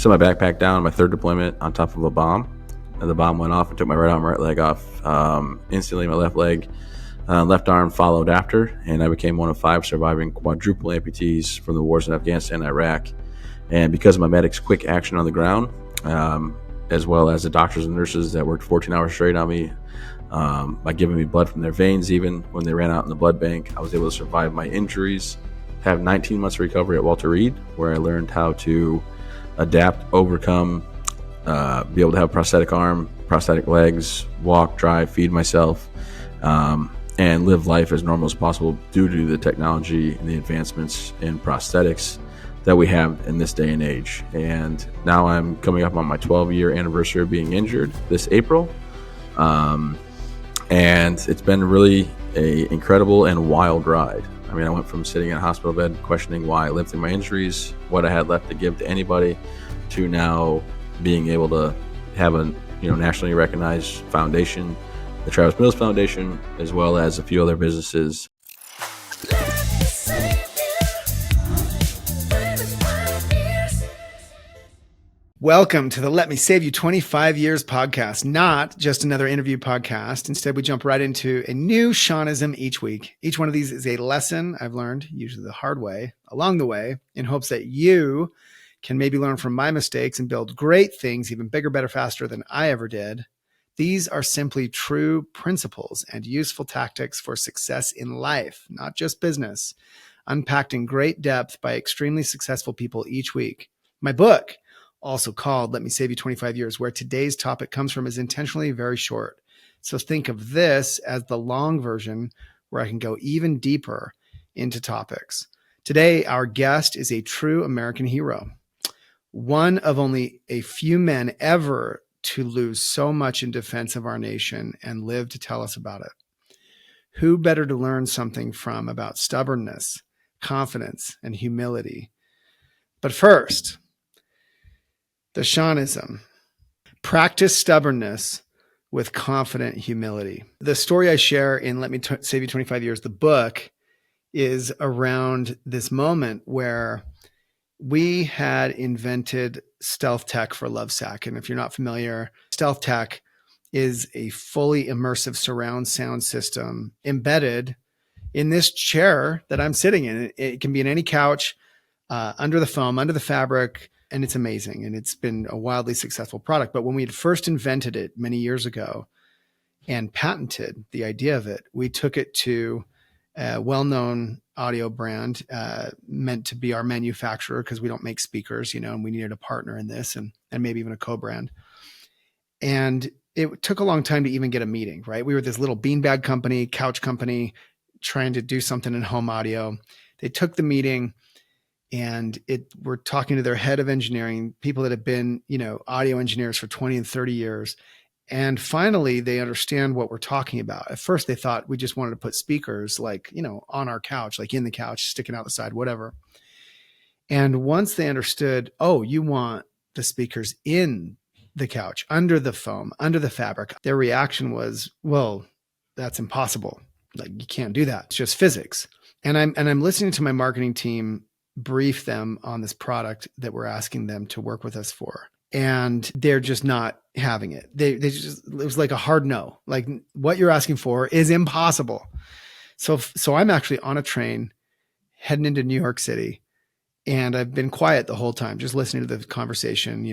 set my backpack down, my third deployment, on top of a bomb. And the bomb went off and took my right arm, right leg off. Instantly, my left leg, left arm followed after, and I became one of 5 surviving quadruple amputees from the wars in Afghanistan and Iraq. And because of my medics' quick action on the ground, as well as the doctors and nurses that worked 14 hours straight on me, by giving me blood from their veins even when they ran out in the blood bank, I was able to survive my injuries, have 19 months of recovery at Walter Reed, where I learned how to adapt, overcome, be able to have a prosthetic arm, prosthetic legs, walk, drive, feed myself, and live life as normal as possible due to the technology and the advancements in prosthetics that we have in this day and age. And now I'm coming up on my 12-year anniversary of being injured this April. And it's been really an incredible and wild ride. I mean, I went from sitting in a hospital bed questioning why I lived through my injuries, what I had left to give to anybody, to now being able to have a nationally recognized foundation, the Travis Mills Foundation, as well as a few other businesses. Welcome to the Let Me Save You 25 Years podcast, not just another interview podcast. Instead, we jump right into a new Shawnism each week. Each one of these is a lesson I've learned, usually the hard way, along the way, in hopes that you can maybe learn from my mistakes and build great things, even bigger, better, faster than I ever did. These are simply true principles and useful tactics for success in life, not just business, unpacked in great depth by extremely successful people each week. My book, also called Let Me Save You 25 Years, where today's topic comes from, is intentionally very short. So think of this as the long version where I can go even deeper into topics. Today, our guest is a true American hero, one of only a few men ever to lose so much in defense of our nation and live to tell us about it. Who better to learn something from about stubbornness, confidence, and humility? But first, the Shawnism. Practice stubbornness with confident humility. The story I share in Let Me Save You 25 Years, the book, is around this moment where we had invented stealth tech for Lovesac. And if you're not familiar, stealth tech is a fully immersive surround sound system embedded in this chair that I'm sitting in. It can be in any couch, under the foam, under the fabric, and it's amazing. And it's been a wildly successful product. But when we had first invented it many years ago and patented the idea of it, we took it to a well-known audio brand, meant to be our manufacturer because we don't make speakers, and we needed a partner in this and maybe even a co-brand. And it took a long time to even get a meeting, right? We were this little beanbag company, couch company, trying to do something in home audio. They took the meeting, and we're talking to their head of engineering, people that have been, audio engineers for 20 and 30 years. And finally, they understand what we're talking about. At first, they thought we just wanted to put speakers on our couch, like in the couch, sticking out the side, whatever. And once they understood, oh, you want the speakers in the couch, under the foam, under the fabric, their reaction was, well, that's impossible. Like, you can't do that. It's just physics. And I'm listening to my marketing team brief them on this product that we're asking them to work with us for. And they're just not having it. It was like a hard no. Like, what you're asking for is impossible. So I'm actually on a train heading into New York City, and I've been quiet the whole time, just listening to the conversation.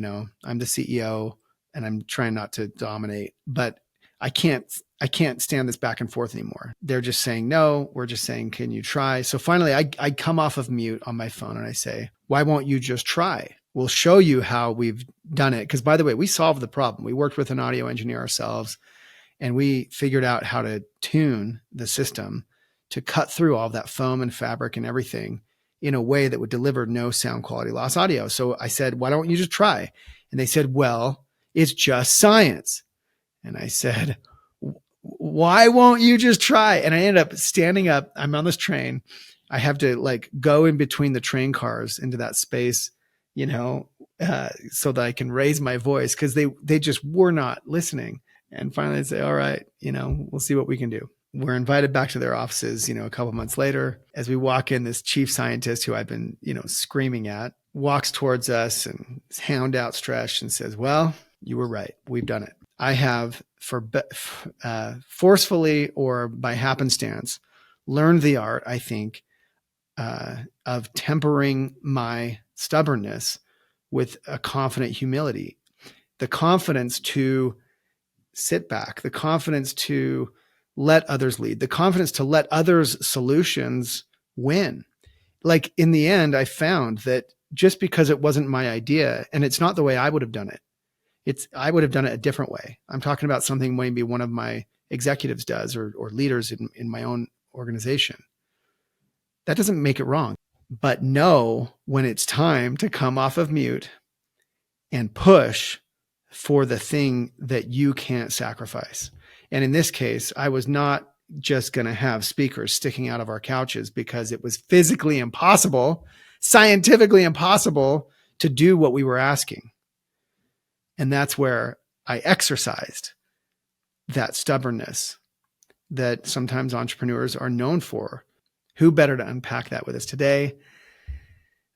I'm the CEO and I'm trying not to dominate, but I can't stand this back and forth anymore. They're just saying no. We're just saying, can you try? So finally I come off of mute on my phone and I say, why won't you just try? We'll show you how we've done it. Because by the way, we solved the problem. We worked with an audio engineer ourselves, and we figured out how to tune the system to cut through all that foam and fabric and everything in a way that would deliver no sound quality loss audio. So I said, why don't you just try? And they said, well, it's just science. And I said, why won't you just try? And I ended up standing up. I'm on this train. I have to go in between the train cars into that space, so that I can raise my voice, because they just were not listening. And finally I say, all right, we'll see what we can do. we're invited back to their offices, a couple months later. As we walk in, this chief scientist who I've been, screaming at walks towards us and his hand outstretched and says, "Well, you were right. We've done it. I have forcefully or by happenstance learned the art, I think, of tempering my stubbornness with a confident humility, the confidence to sit back, the confidence to let others lead, the confidence to let others' solutions win." Like in the end, I found that just because it wasn't my idea, and it's not the way I would have done it, I would have done it a different way. I'm talking about something maybe one of my executives does or leaders in my own organization. That doesn't make it wrong. But know when it's time to come off of mute and push for the thing that you can't sacrifice. And in this case, I was not just going to have speakers sticking out of our couches because it was physically impossible, scientifically impossible to do what we were asking. And that's where I exercised that stubbornness that sometimes entrepreneurs are known for. Who better to unpack that with us today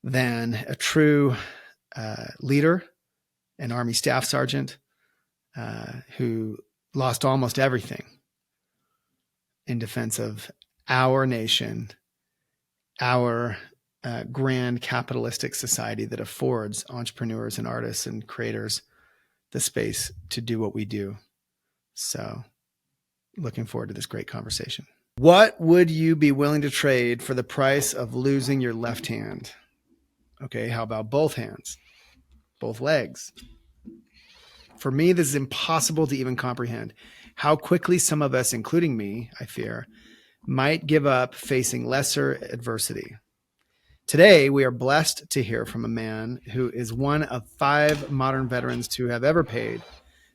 than a true leader, an Army Staff Sergeant who lost almost everything in defense of our nation, our grand capitalistic society that affords entrepreneurs and artists and creators the space to do what we do. So looking forward to this great conversation. What would you be willing to trade for the price of losing your left hand? Okay, how about both hands, both legs? For me, this is impossible to even comprehend. How quickly some of us, including me, I fear, might give up facing lesser adversity. Today, we are blessed to hear from a man who is one of 5 modern veterans to have ever paid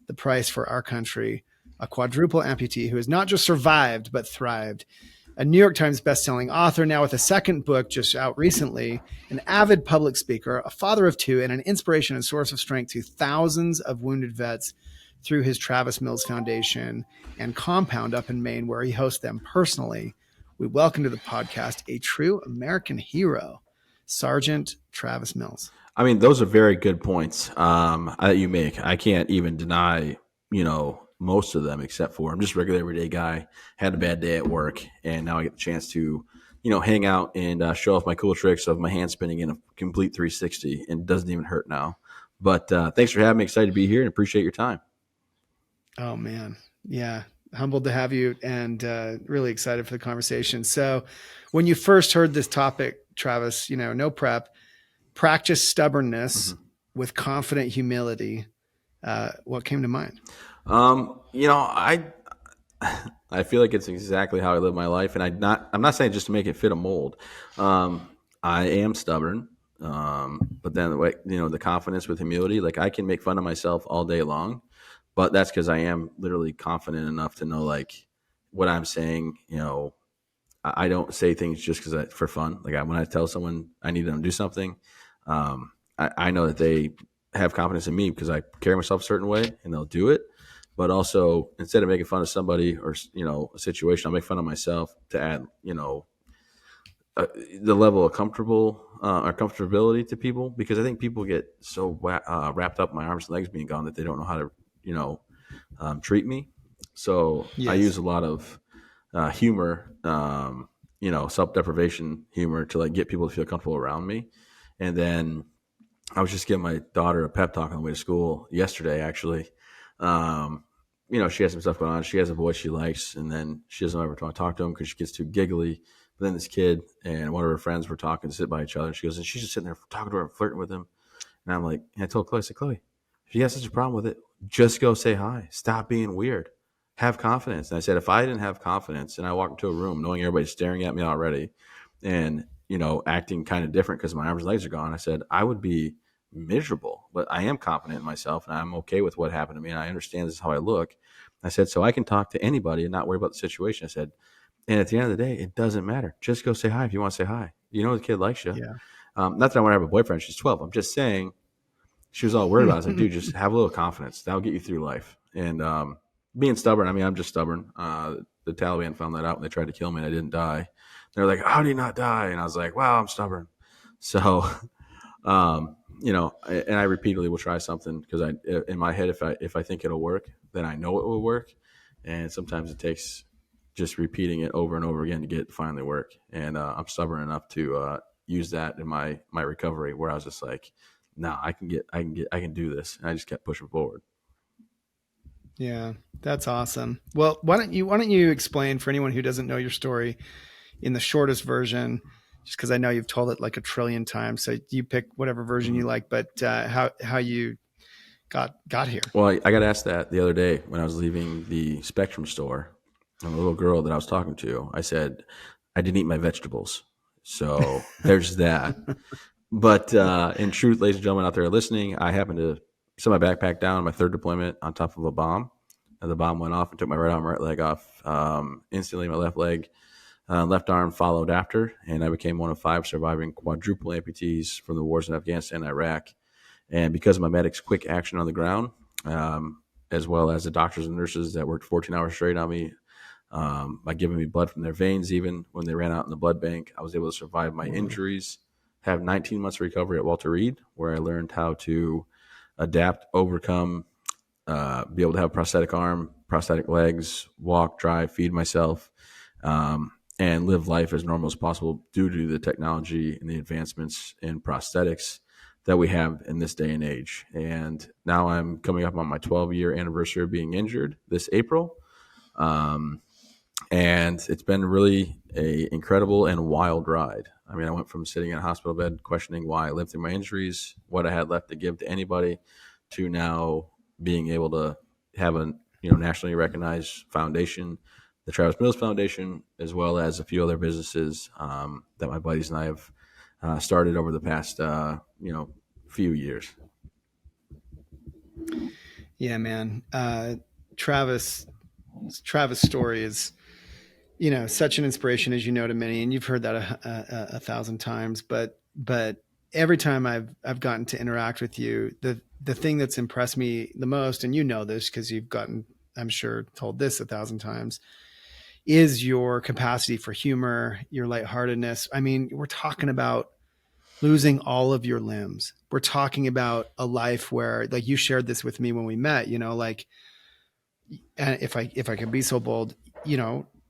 the price for our country, a quadruple amputee who has not just survived, but thrived. A New York Times bestselling author, now with a second book just out recently, an avid public speaker, a father of 2, and an inspiration and source of strength to thousands of wounded vets through his Travis Mills Foundation and compound up in Maine, where he hosts them personally. We welcome to the podcast a true American hero, Sergeant Travis Mills. I mean, those are very good points that you make. I can't even deny, most of them, except for I'm just a regular everyday guy, had a bad day at work, and now I get the chance to, hang out and show off my cool tricks of my hand spinning in a complete 360, and it doesn't even hurt now. But thanks for having me. Excited to be here and appreciate your time. Oh, man. Yeah. Humbled to have you and really excited for the conversation. So when you first heard this topic, Travis, no prep, practice stubbornness with confident humility. What came to mind? I feel like it's exactly how I live my life, and I'm not saying just to make it fit a mold. I am stubborn, but then the confidence with humility, like I can make fun of myself all day long, but that's because I am literally confident enough to know like what I'm saying. I don't say things just because for fun. Like when I tell someone I need them to do something, I know that they have confidence in me because I carry myself a certain way and they'll do it. But also, instead of making fun of somebody or a situation, I'll make fun of myself to add the level of comfortability to people, because I think people get so wrapped up in my arms and legs being gone that they don't know how to treat me. So yes. I use a lot of humor, self-deprivation humor to like get people to feel comfortable around me. And then I was just giving my daughter a pep talk on the way to school yesterday, actually. She has some stuff going on. She has a voice she likes, and then she doesn't ever want to talk to him because she gets too giggly. But then this kid and one of her friends were talking, sit by each other, and she goes, and she's just sitting there talking to her, flirting with him. And I'm like, and I told Chloe, I said, Chloe, if you have such a problem with it, just go say hi. Stop being weird. Have confidence. And I said, if I didn't have confidence and I walked into a room knowing everybody's staring at me already and, acting kind of different because my arms and legs are gone, I said, I would be miserable. But I am confident in myself and I'm okay with what happened to me. And I understand this is how I look. I said, so I can talk to anybody and not worry about the situation. I said, and at the end of the day, it doesn't matter. Just go say hi if you want to say hi. The kid likes you. Yeah. Not that I want to have a boyfriend. She's 12. I'm just saying she was all worried about it. I was like, dude, just have a little confidence. That'll get you through life. And being stubborn, I mean, I'm just stubborn. the Taliban found that out when they tried to kill me and I didn't die. They're like, how do you not die? And I was like, wow, I'm stubborn. So, and I repeatedly will try something because in my head, if I think it'll work, then I know it will work. And sometimes it takes just repeating it over and over again to get it to finally work. And I'm stubborn enough to use that in my recovery, where I was just like, no, I can do this. And I just kept pushing forward. Yeah, that's awesome. Well, why don't you explain for anyone who doesn't know your story in the shortest version, just because I know you've told it like a trillion times. So you pick whatever version you like, but how you got here. Well, I got asked that the other day when I was leaving the Spectrum store. And the little girl that I was talking to, I said, I didn't eat my vegetables. So there's that. But in truth, ladies and gentlemen out there listening, I happened to set my backpack down, my third deployment, on top of a bomb. And the bomb went off and took my right arm, right leg off. Instantly, my left arm followed after. And I became one of 5 surviving quadruple amputees from the wars in Afghanistan and Iraq. And because of my medics' quick action on the ground, as well as the doctors and nurses that worked 14 hours straight on me, by giving me blood from their veins, even when they ran out in the blood bank, I was able to survive my injuries, have 19 months of recovery at Walter Reed, where I learned how to adapt, overcome, be able to have a prosthetic arm, prosthetic legs, walk, drive, feed myself, and live life as normal as possible due to the technology and the advancements in prosthetics that we have in this day and age. And now I'm coming up on my 12-year anniversary of being injured this April. And it's been really a incredible and wild ride. I mean, I went from sitting in a hospital bed questioning why I lived through my injuries, what I had left to give to anybody, to now being able to have a nationally recognized foundation, the Travis Mills Foundation, as well as a few other businesses that my buddies and I have started over the past few years. Yeah, man. Travis' story is, such an inspiration, as you know, to many, and you've heard that a thousand times. But every time I've gotten to interact with you, the thing that's impressed me the most, and you know this because you've gotten, I'm sure, told this 1,000 times, is your capacity for humor, your lightheartedness. I mean, we're talking about losing all of your limbs. We're talking about a life where, like, you shared this with me when we met, like, and if I can be so bold,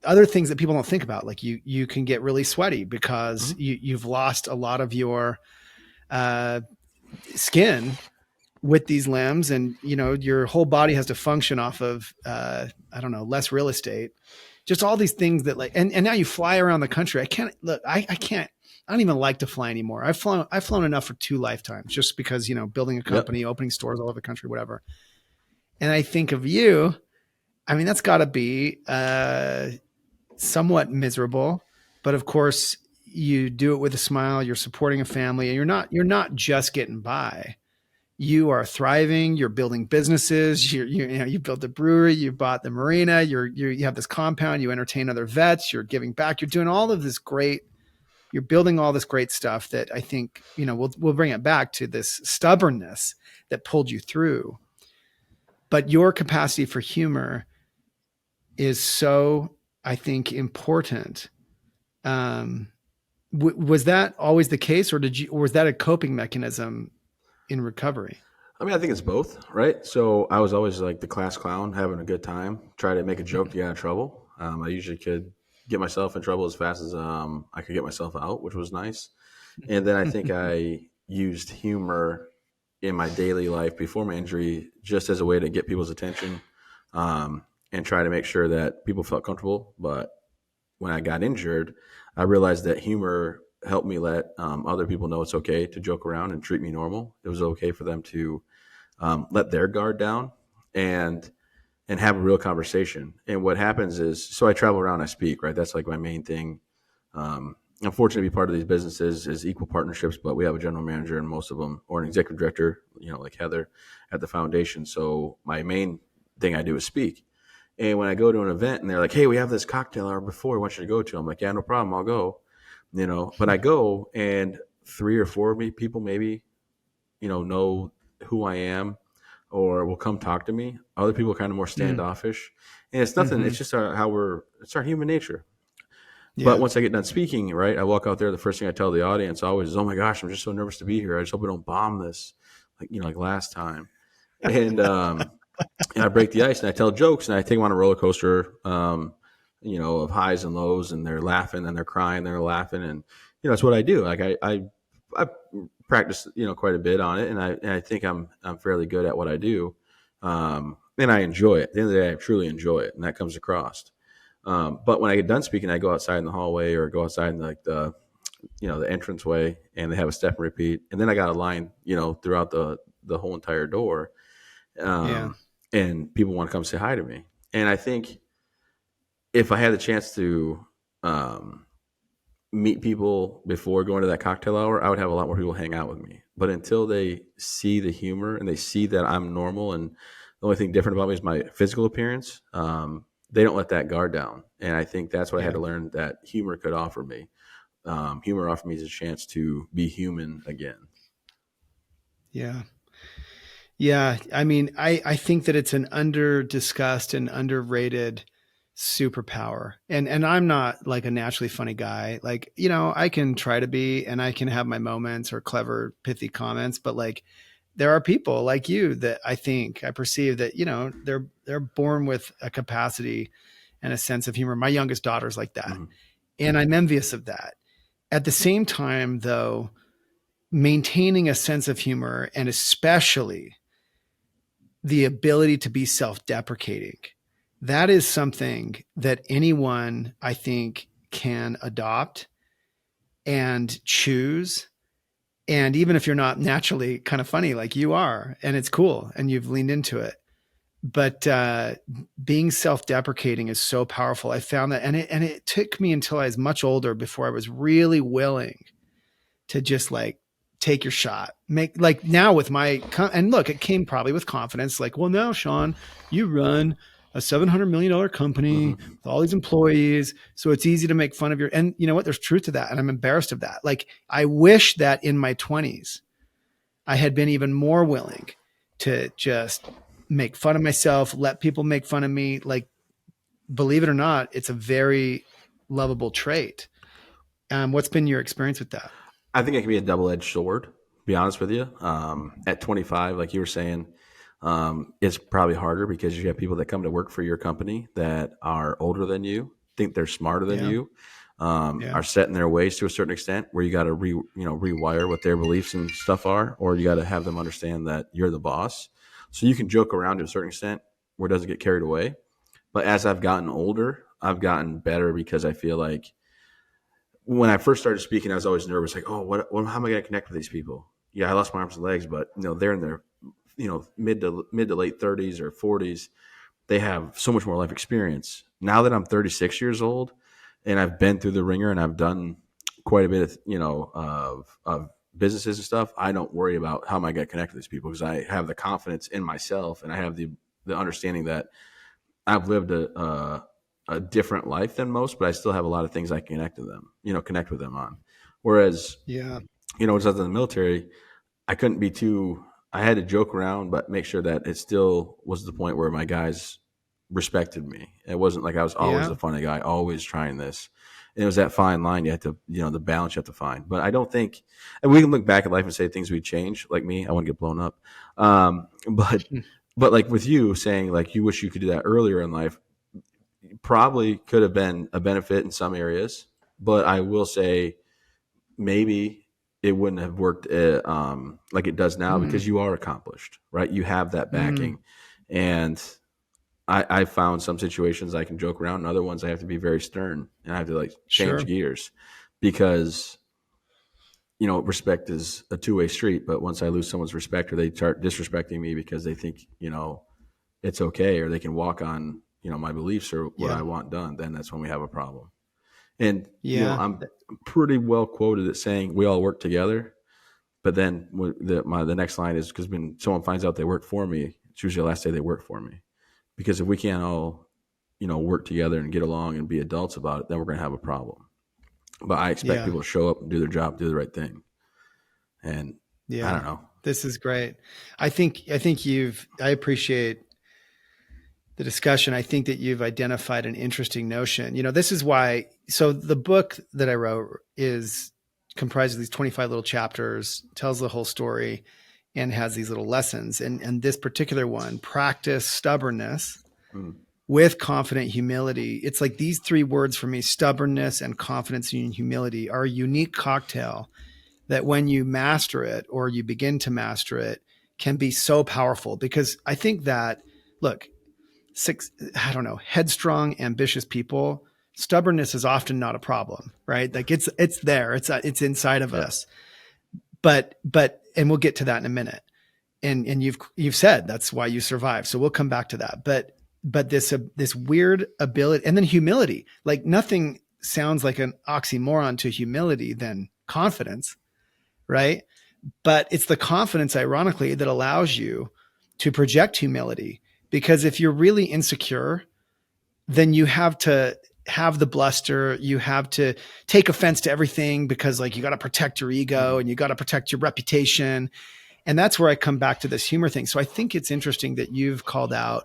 other things that people don't think about, like you can get really sweaty because you've lost a lot of your skin with these limbs, and your whole body has to function off of less real estate. Just all these things that, like, and now you fly around the country. I don't even like to fly anymore. I've flown enough for 2 lifetimes, just because, building a company, opening stores all over the country, whatever. And I think of you, I mean, that's gotta be somewhat miserable, but of course you do it with a smile. You're supporting a family, and you're not just getting by. You are thriving. You're building businesses. You built the brewery. You bought the marina. You have this compound. You entertain other vets. You're giving back. You're doing all of this great. You're building all this great stuff that I think we'll bring it back to this stubbornness that pulled you through. But your capacity for humor is so, I think, important. Was that always the case, or was that a coping mechanism in recovery? I mean, I think it's both, right? So I was always like the class clown, having a good time, try to make a joke to get out of trouble. I usually could get myself in trouble as fast as I could get myself out, which was nice. And then I think I used humor in my daily life before my injury just as a way to get people's attention, and try to make sure that people felt comfortable. But when I got injured, I realized that humor helped me let other people know it's okay to joke around and treat me normal. It was okay for them to let their guard down and have a real conversation. And what happens is, so I travel around, I speak, right? That's like my main thing. I'm fortunate to be part of these businesses is equal partnerships, but we have a general manager in most of them, or an executive director, like Heather at the foundation. So my main thing I do is speak. And when I go to an event and they're like, hey, we have this cocktail hour before, we want you to go to, I'm like, yeah, no problem, I'll go, but I go, and 3 or 4 people maybe, know who I am. or will come talk to me. Other people are kind of more Mm. standoffish, and it's nothing. It's Hmm. just it's our human nature. But Yeah. once I get done speaking, right, I walk out there. The first thing I tell the audience always is, "Oh my gosh, I'm just so nervous to be here. I just hope we don't bomb this, like last time." And and I break the ice and I tell jokes and I take them on a roller coaster, of highs and lows, and they're laughing and they're crying, they're laughing, and it's what I do. Like I practice quite a bit on it, and I think I'm fairly good at what I do, and I enjoy it. At the end of the day, I truly enjoy it, and that comes across. But when I get done speaking, I go outside in the hallway or go outside in like the entrance way, and they have a step and repeat, and then I got a line throughout the whole entire door, Yeah. um, and people want to come say hi to me. And I think if I had the chance to um, meet people before going to that cocktail hour, I would have a lot more people hang out with me. But until they see the humor and they see that I'm normal and the only thing different about me is my physical appearance, they don't let that guard down. And I think that's what I had Yeah. to learn that humor could offer me. Humor offered me a chance to be human again. Yeah. Yeah. I mean, I think that it's an under discussed and underrated superpower. And I'm not like a naturally funny guy. Like, I can try to be and I can have my moments or clever, pithy comments, but like there are people like you that I perceive that, they're born with a capacity and a sense of humor. My youngest daughter's like that. Mhm. And I'm envious of that. At the same time, though, maintaining a sense of humor and especially the ability to be self deprecating, that is something that anyone, I think, can adopt and choose. And even if you're not naturally kind of funny like you are, and it's cool and you've leaned into it, but being self deprecating is so powerful. I found that, and it took me until I was much older before I was really willing to just like take your shot. Make like now with and look, it came probably with confidence. Like, well, now, Sean, you run a $700 million company Mhm. with all these employees. So it's easy to make fun of and you know what? There's truth to that. And I'm embarrassed of that. Like, I wish that in my 20s, I had been even more willing to just make fun of myself, let people make fun of me. Like, believe it or not, it's a very lovable trait. What's been your experience with that? I think it can be a double edged sword. To be honest with you, at 25, like you were saying, it's probably harder because you have people that come to work for your company that are older than you, think they're smarter than Yeah. you, Yeah. are set in their ways to a certain extent, where you got to rewire what their beliefs and stuff are, or you got to have them understand that you're the boss. So you can joke around to a certain extent where it doesn't get carried away. But as I've gotten older, I've gotten better because I feel like when I first started speaking, I was always nervous, like, oh, how am I going to connect with these people? Yeah, I lost my arms and legs, but they're in their mid to late 30s or 40s. They have so much more life experience. Now that I'm 36 years old and I've been through the ringer and I've done quite a bit of of businesses and stuff, I don't worry about how am I going to connect with these people because I have the confidence in myself and I have the understanding that I've lived a different life than most, but I still have a lot of things I connect with them on. Whereas, Yeah. when I was in the military, I couldn't be too. I had to joke around, but make sure that it still was the point where my guys respected me. It wasn't like I was always Yeah. the funny guy, always trying this. And it was that fine line you had to, the balance you have to find. But I don't think, and we can look back at life and say things we change. Like me, I want to get blown up. But like with you saying like you wish you could do that earlier in life, probably could have been a benefit in some areas. But I will say maybe it wouldn't have worked like it does now Mm, because you are accomplished, right? You have that mm, backing. And I found some situations I can joke around and other ones I have to be very stern and I have to like change sure. gears because, respect is a two-way street. But once I lose someone's respect or they start disrespecting me because they think, it's okay or they can walk on, my beliefs or what Yeah. I want done, then that's when we have a problem. And, Yeah. I'm pretty well quoted at saying we all work together. But then the next line is because when someone finds out they work for me, it's usually the last day they work for me. Because if we can't all, work together and get along and be adults about it, then we're going to have a problem. But I expect Yeah. people to show up and do their job, do the right thing. And I Yeah. don't know. This is great. I appreciate the discussion. I think that you've identified an interesting notion. This is why. So the book that I wrote is comprised of these 25 little chapters, tells the whole story, and has these little lessons. And this particular one, practice stubbornness Mm. with confident humility. It's like these three words for me: stubbornness and confidence and humility are a unique cocktail that when you master it or you begin to master it can be so powerful. Because I think that, look, headstrong, ambitious people, stubbornness is often not a problem, right? Like it's there, it's inside of Yeah. us. But and we'll get to that in a minute. And you've said that's why you survive. So we'll come back to that. But this weird ability, and then humility, like nothing sounds like an oxymoron to humility than confidence, right? But it's the confidence, ironically, that allows you to project humility. Because if you're really insecure, then you have to have the bluster. You have to take offense to everything because, like, you got to protect your ego and you got to protect your reputation. And that's where I come back to this humor thing. So I think it's interesting that you've called out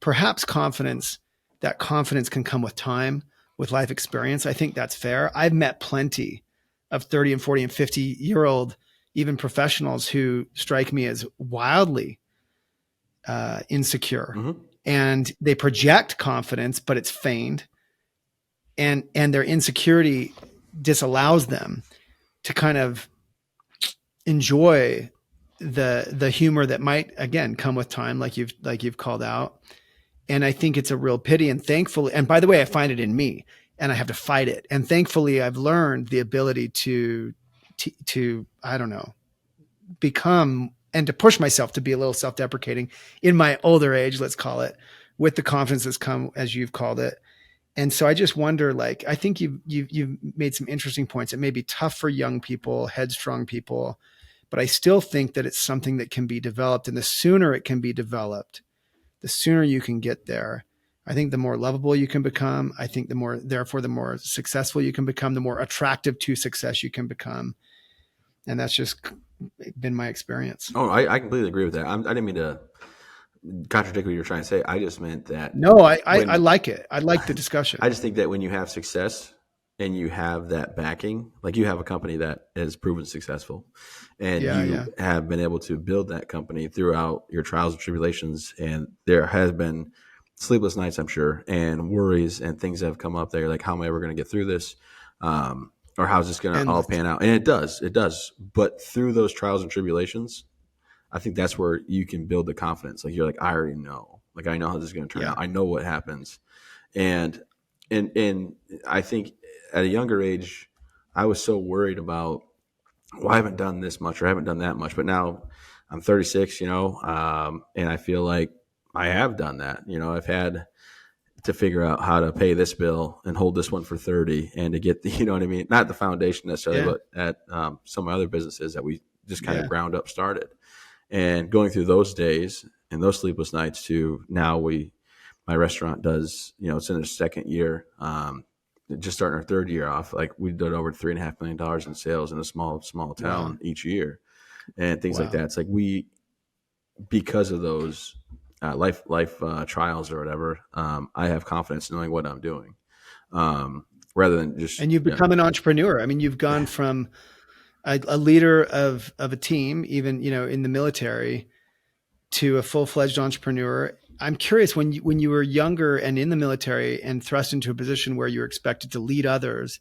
perhaps confidence. That confidence can come with time, with life experience. I think that's fair. I've met plenty of 30 and 40 and 50-year-old, even professionals, who strike me as wildly insecure. Mm-hmm. And they project confidence, but it's feigned. And their insecurity disallows them to kind of enjoy the humor that might, again, come with time, like you've called out. And I think it's a real pity. And thankfully, and by the way, I find it in me and I have to fight it. And thankfully I've learned the ability to I don't know, become and to push myself to be a little self-deprecating in my older age, let's call it, with the confidence that's come, as you've called it. And so I just wonder, like, I think you've made some interesting points. It may be tough for young people, headstrong people, but I still think that it's something that can be developed. And the sooner it can be developed, the sooner you can get there. I think the more lovable you can become. I think therefore, the more successful you can become, the more attractive to success you can become. And that's just been my experience. Oh, I completely agree with that. I didn't mean to contradict what you were trying to say. I just meant that No, I like it. I like the discussion. I just think that when you have success and you have that backing, like you have a company that has proven successful and you have been able to build that company throughout your trials and tribulations, and there has been sleepless nights, I'm sure, and worries and things that have come up there, like, how am I ever going to get through this? Or how's this going to all pan out? And it does. But through those trials and tribulations, I think that's where you can build the confidence. Like, you're like, I already know. Like, I know how this is going to turn out. I know what happens. And I think at a younger age, I was so worried about, well, I haven't done this much or I haven't done that much. But now I'm 36, and I feel like I have done that. I've had to figure out how to pay this bill and hold this one for 30, and to get the, what I mean? Not the foundation necessarily, but at some other businesses that we just kind of ground up started. And going through those days and those sleepless nights to now my restaurant does, it's in its second year, just starting our third year off. Like, we did over $3.5 million in sales in a small town each year, and things like that. It's like because of those life trials or whatever, I have confidence knowing what I'm doing, rather than just. And you've become an entrepreneur. I mean, you've gone from a leader of a team, even in the military, to a full-fledged entrepreneur. I'm curious, when you were younger and in the military and thrust into a position where you're expected to lead others,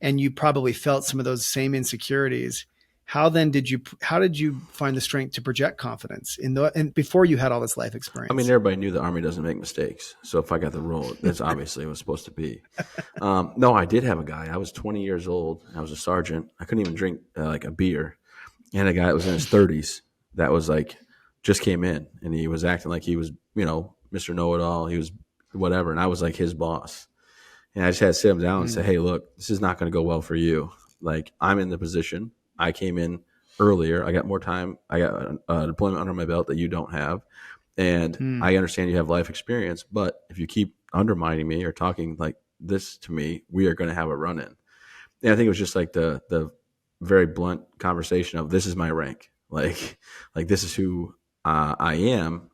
and you probably felt some of those same insecurities, how did you find the strength to project confidence and before you had all this life experience? I mean, everybody knew the Army doesn't make mistakes. So if I got the role, that's obviously it was supposed to be. No, I did have a guy. I was 20 years old. I was a sergeant. I couldn't even drink like a beer. And a guy that was in his 30s that was like, just came in, and he was acting like he was, Mr. Know-it-all. He was whatever. And I was like his boss. And I just had to sit him down and say, hey, look, this is not going to go well for you. Like, I'm in the position. I came in earlier. I got more time. I got a deployment under my belt that you don't have. And I understand you have life experience, but if you keep undermining me or talking like this to me, we are going to have a run-in. And I think it was just like the very blunt conversation of, this is my rank. Like this is who I am.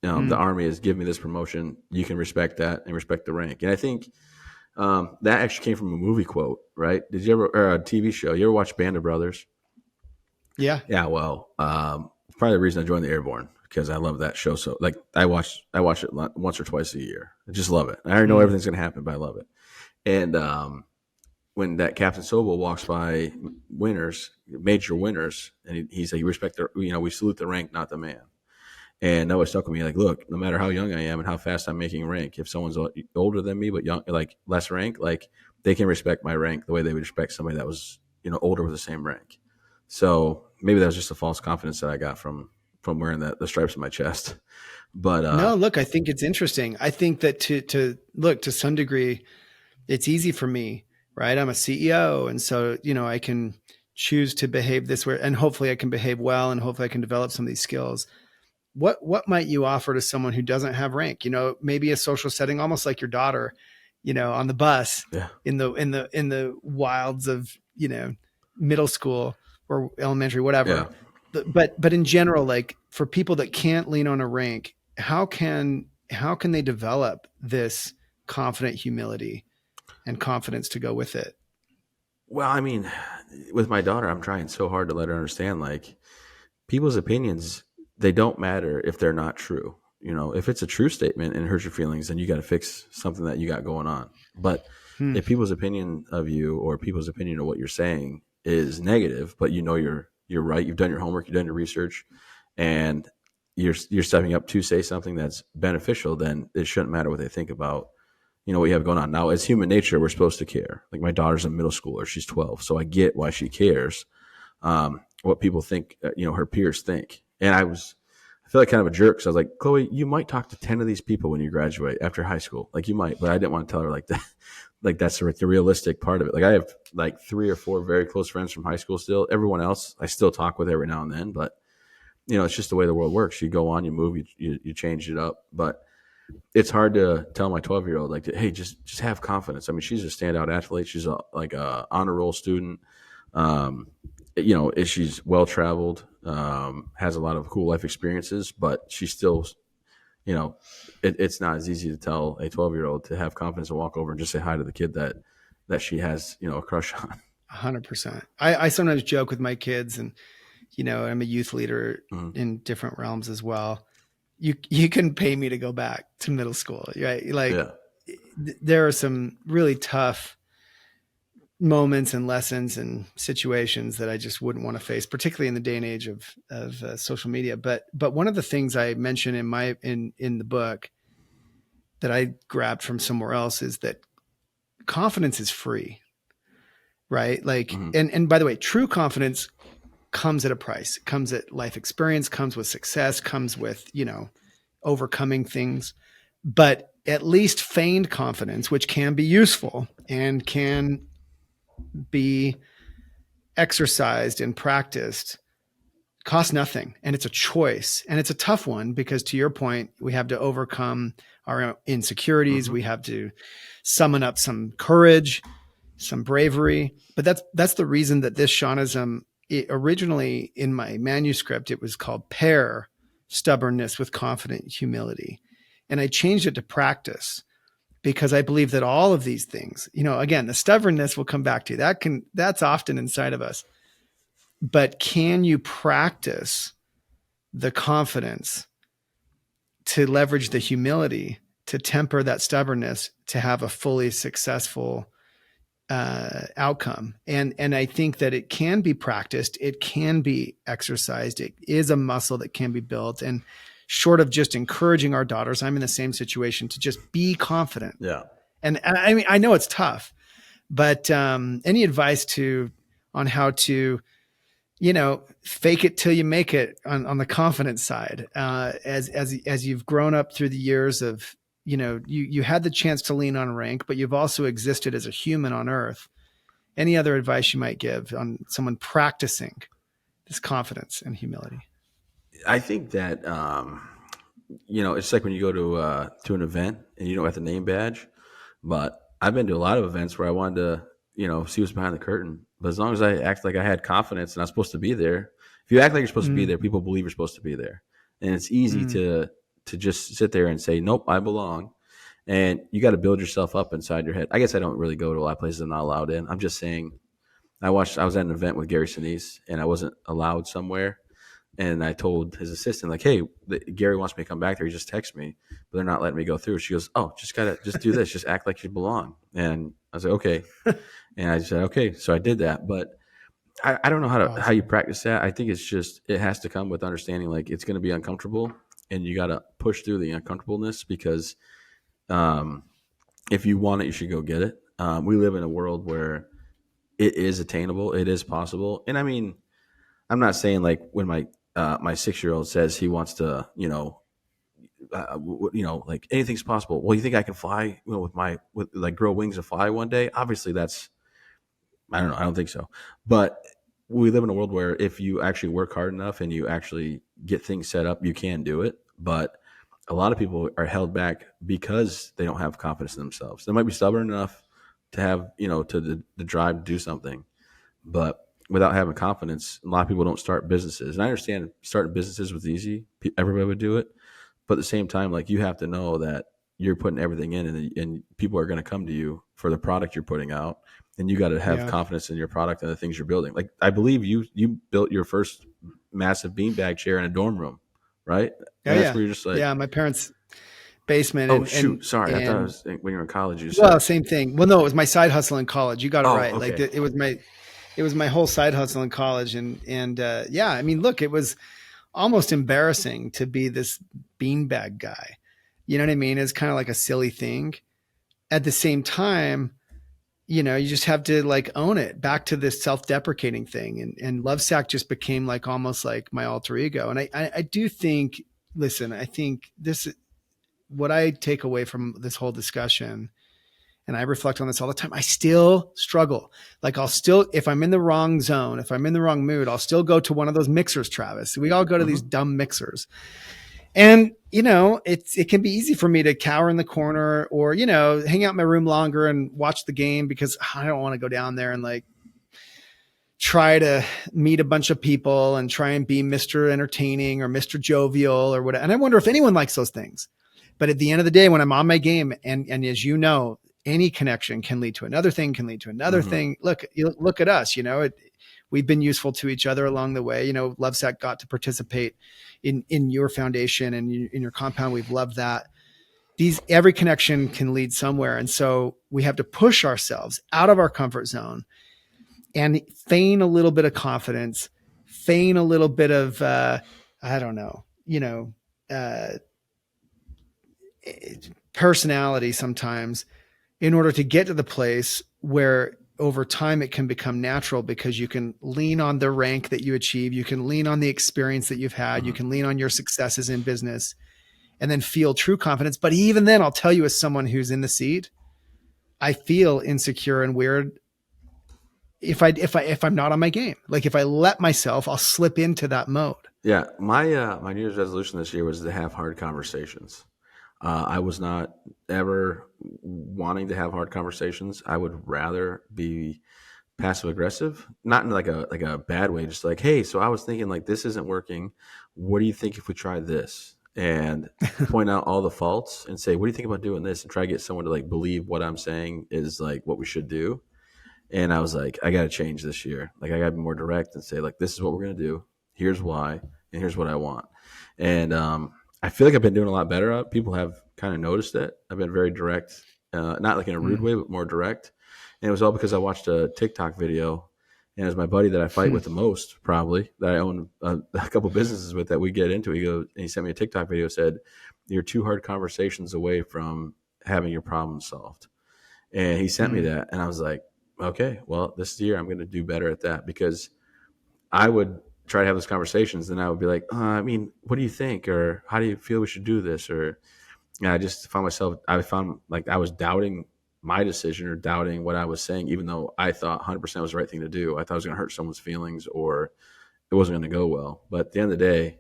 The Mm. Army has given me this promotion. You can respect that and respect the rank. And I think that actually came from a movie quote, right? Did you ever, or a TV show? You ever watch Band of Brothers? Yeah. Yeah, well, it's probably the reason I joined the Airborne because I love that show. So, like, I watch it once or twice a year. I just love it. I already know Mm. everything's gonna happen, but I love it. And when that Captain Sobel walks by winners, major winners, and he's like, "You respect the, we salute the rank, not the man." And that always stuck with me. Like, look, no matter how young I am and how fast I'm making rank, if someone's older than me but young, like less rank, like they can respect my rank the way they would respect somebody that was older with the same rank. So maybe that was just a false confidence that I got from wearing the stripes on my chest. But No, look, I think it's interesting. I think that to look to some degree, it's easy for me, right? I'm a CEO, and so I can choose to behave this way, and hopefully I can behave well, and hopefully I can develop some of these skills. What might you offer to someone who doesn't have rank? Maybe a social setting, almost like your daughter, on the bus yeah, in the wilds of middle school or elementary, yeah. whatever. But in general, like for people that can't lean on a rank, how can they develop this confident humility and confidence to go with it? Well, I mean, with my daughter, I'm trying so hard to let her understand, like, people's opinions, they don't matter if they're not true. If it's a true statement and it hurts your feelings, then you got to fix something that you got going on. But Hmm. if people's opinion of you or people's opinion of what you're saying is negative, but you're right, you've done your homework, you've done your research, and you're stepping up to say something that's beneficial, then it shouldn't matter what they think about what you have going on. Now, as human nature, we're supposed to care. Like, my daughter's a middle schooler; she's 12, so I get why she cares. What people think, her peers think. And I feel like kind of a jerk. So I was like, Chloe, you might talk to 10 of these people when you graduate after high school. Like, you might, but I didn't want to tell her like that. Like, that's the realistic part of it. Like, I have like 3 or 4 very close friends from high school still. Everyone else, I still talk with every now and then, but it's just the way the world works. You go on, you move, you change it up. But it's hard to tell my 12-year-old, like, hey, just have confidence. I mean, she's a standout athlete. She's like a honor roll student. Um, she's well traveled, has a lot of cool life experiences, but she's still, it's not as easy to tell a 12-year-old to have confidence and walk over and just say hi to the kid that she has, a crush on. 100%. I sometimes joke with my kids, and I'm a youth leader Mhm. in different realms as well. You can pay me to go back to middle school, right? Like Yeah. there are some really tough moments and lessons and situations that I just wouldn't want to face, particularly in the day and age of social media. But one of the things I mention in the book that I grabbed from somewhere else is that confidence is free, right? Like, Mhm. and by the way, true confidence comes at a price. It comes at life experience, comes with success, comes with, overcoming things. But at least feigned confidence, which can be useful and can be exercised and practiced, costs nothing. And it's a choice. And it's a tough one because, to your point, we have to overcome our insecurities. Mhm. We have to summon up some courage, some bravery. But that's the reason that this Shawnism, originally in my manuscript, it was called Pair Stubbornness with Confident Humility. And I changed it to practice because I believe that all of these things, again, the stubbornness will come back to that's often inside of us. But can you practice the confidence to leverage the humility to temper that stubbornness to have a fully successful outcome? And I think that it can be practiced, it can be exercised, it is a muscle that can be built. And short of just encouraging our daughters, I'm in the same situation, to just be confident. Yeah. And I mean, I know it's tough, but any advice on how to fake it till you make it on the confidence side, as you've grown up through the years of, you had the chance to lean on rank, but you've also existed as a human on earth. Any other advice you might give on someone practicing this confidence and humility? I think that, it's like when you go to an event and you don't have the name badge. But I've been to a lot of events where I wanted to, see what's behind the curtain. But as long as I act like I had confidence and I was supposed to be there, If you act like you're supposed to be Mm, there, people believe you're supposed to be there. And it's easy mm, to just sit there and say, nope, I belong. And you got to build yourself up inside your head. I guess I don't really go to a lot of places I'm not allowed in. I'm just saying, I was at an event with Gary Sinise and I wasn't allowed somewhere. And I told his assistant, like, hey, Gary wants me to come back there. He just texted me, but they're not letting me go through. She goes, oh, just do this. Just act like you belong. And I was like, okay. And I said, okay. So I did that. But I don't know how you awesome. practice that. I think it's just, it has to come with understanding like it's going to be uncomfortable and you got to push through the uncomfortableness because um, if you want it, you should go get it. We live in a world where it is attainable, it is possible. And I mean, I'm not saying like when my 6-year-old says he wants to, like anything's possible. Well, you think I can fly, with like grow wings and fly one day? Obviously, that's I don't know. I don't think so. But we live in a world where if you actually work hard enough and you actually get things set up, you can do it. But a lot of people are held back because they don't have confidence in themselves. They might be stubborn enough to have, the drive to do something, but without having confidence, a lot of people don't start businesses. And I understand starting businesses was easy; everybody would do it. But at the same time, like you have to know that you're putting everything in, and people are going to come to you for the product you're putting out, and you got to have Yeah. confidence in your product and the things you're building. Like I believe you built your first massive beanbag chair in a dorm room, right? Oh And that's yeah. where you're just like, Yeah. My parents' basement oh shoot, sorry, I thought it and was when you were in college. You well, said, same thing. Well, no, it was my side hustle in college. You got it oh, right. Like okay, it was my whole side hustle in college. And yeah, I mean, look, it was almost embarrassing to be this beanbag guy. You know what I mean? It's kind of like a silly thing. At the same time, you just have to like own it. Back to this self-deprecating thing, and Lovesack just became like almost like my alter ego. And I do think, listen, I think this what I take away from this whole discussion, and I reflect on this all the time. I still struggle. Like I'll still, if I'm in the wrong zone, if I'm in the wrong mood, I'll still go to one of those mixers, Travis. We all go to these mm-hmm. dumb mixers. And it can be easy for me to cower in the corner or, hang out in my room longer and watch the game because I don't want to go down there and like try to meet a bunch of people and try and be Mr. Entertaining or Mr. Jovial or whatever. And I wonder if anyone likes those things. But at the end of the day, when I'm on my game, and as you know, any connection can lead to another thing, can lead to another Mm-hmm. thing. Look at us, we've been useful to each other along the way. Lovesack got to participate in your foundation and in your compound. We've loved that. Every connection can lead somewhere. And so we have to push ourselves out of our comfort zone and feign a little bit of confidence, feign a little bit of, I don't know, uh, personality sometimes in order to get to the place where over time it can become natural because you can lean on the rank that you achieve. You can lean on the experience that you've had. You Mm-hmm. can lean on your successes in business and then feel true confidence. But even then, I'll tell you, as someone who's in the seat, I feel insecure and weird if I'm not on my game. Like if I let myself, I'll slip into that mode. Yeah, my New Year's resolution this year was to have hard conversations. I was not ever wanting to have hard conversations. I would rather be passive aggressive, not in like a bad way. Just like, hey, so I was thinking like this isn't working. What do you think if we try this? And point out all the faults and say, what do you think about doing this? And try to get someone to like believe what I'm saying is like what we should do. And I was like, I got to change this year. Like, I got to be more direct and say, like, this is what we're going to do. Here's why, and here's what I want. And I feel like I've been doing a lot better. People have kind of noticed it. I've been very direct, not like in a rude Mm. way, but more direct. And it was all because I watched a TikTok video. And it was my buddy that I fight with the most, probably, that I own a couple businesses with that we get into. He goes, and he sent me a TikTok video, said, you're 2 hard conversations away from having your problem solved. And he sent me Mm. that. And I was like, okay, well, this year I'm going to do better at that because I would try to have those conversations and I would be like, I mean, what do you think? Or how do you feel we should do this? Or I just found like I was doubting my decision or doubting what I was saying, even though I thought 100% was the right thing to do. I thought it was going to hurt someone's feelings or it wasn't going to go well. But at the end of the day,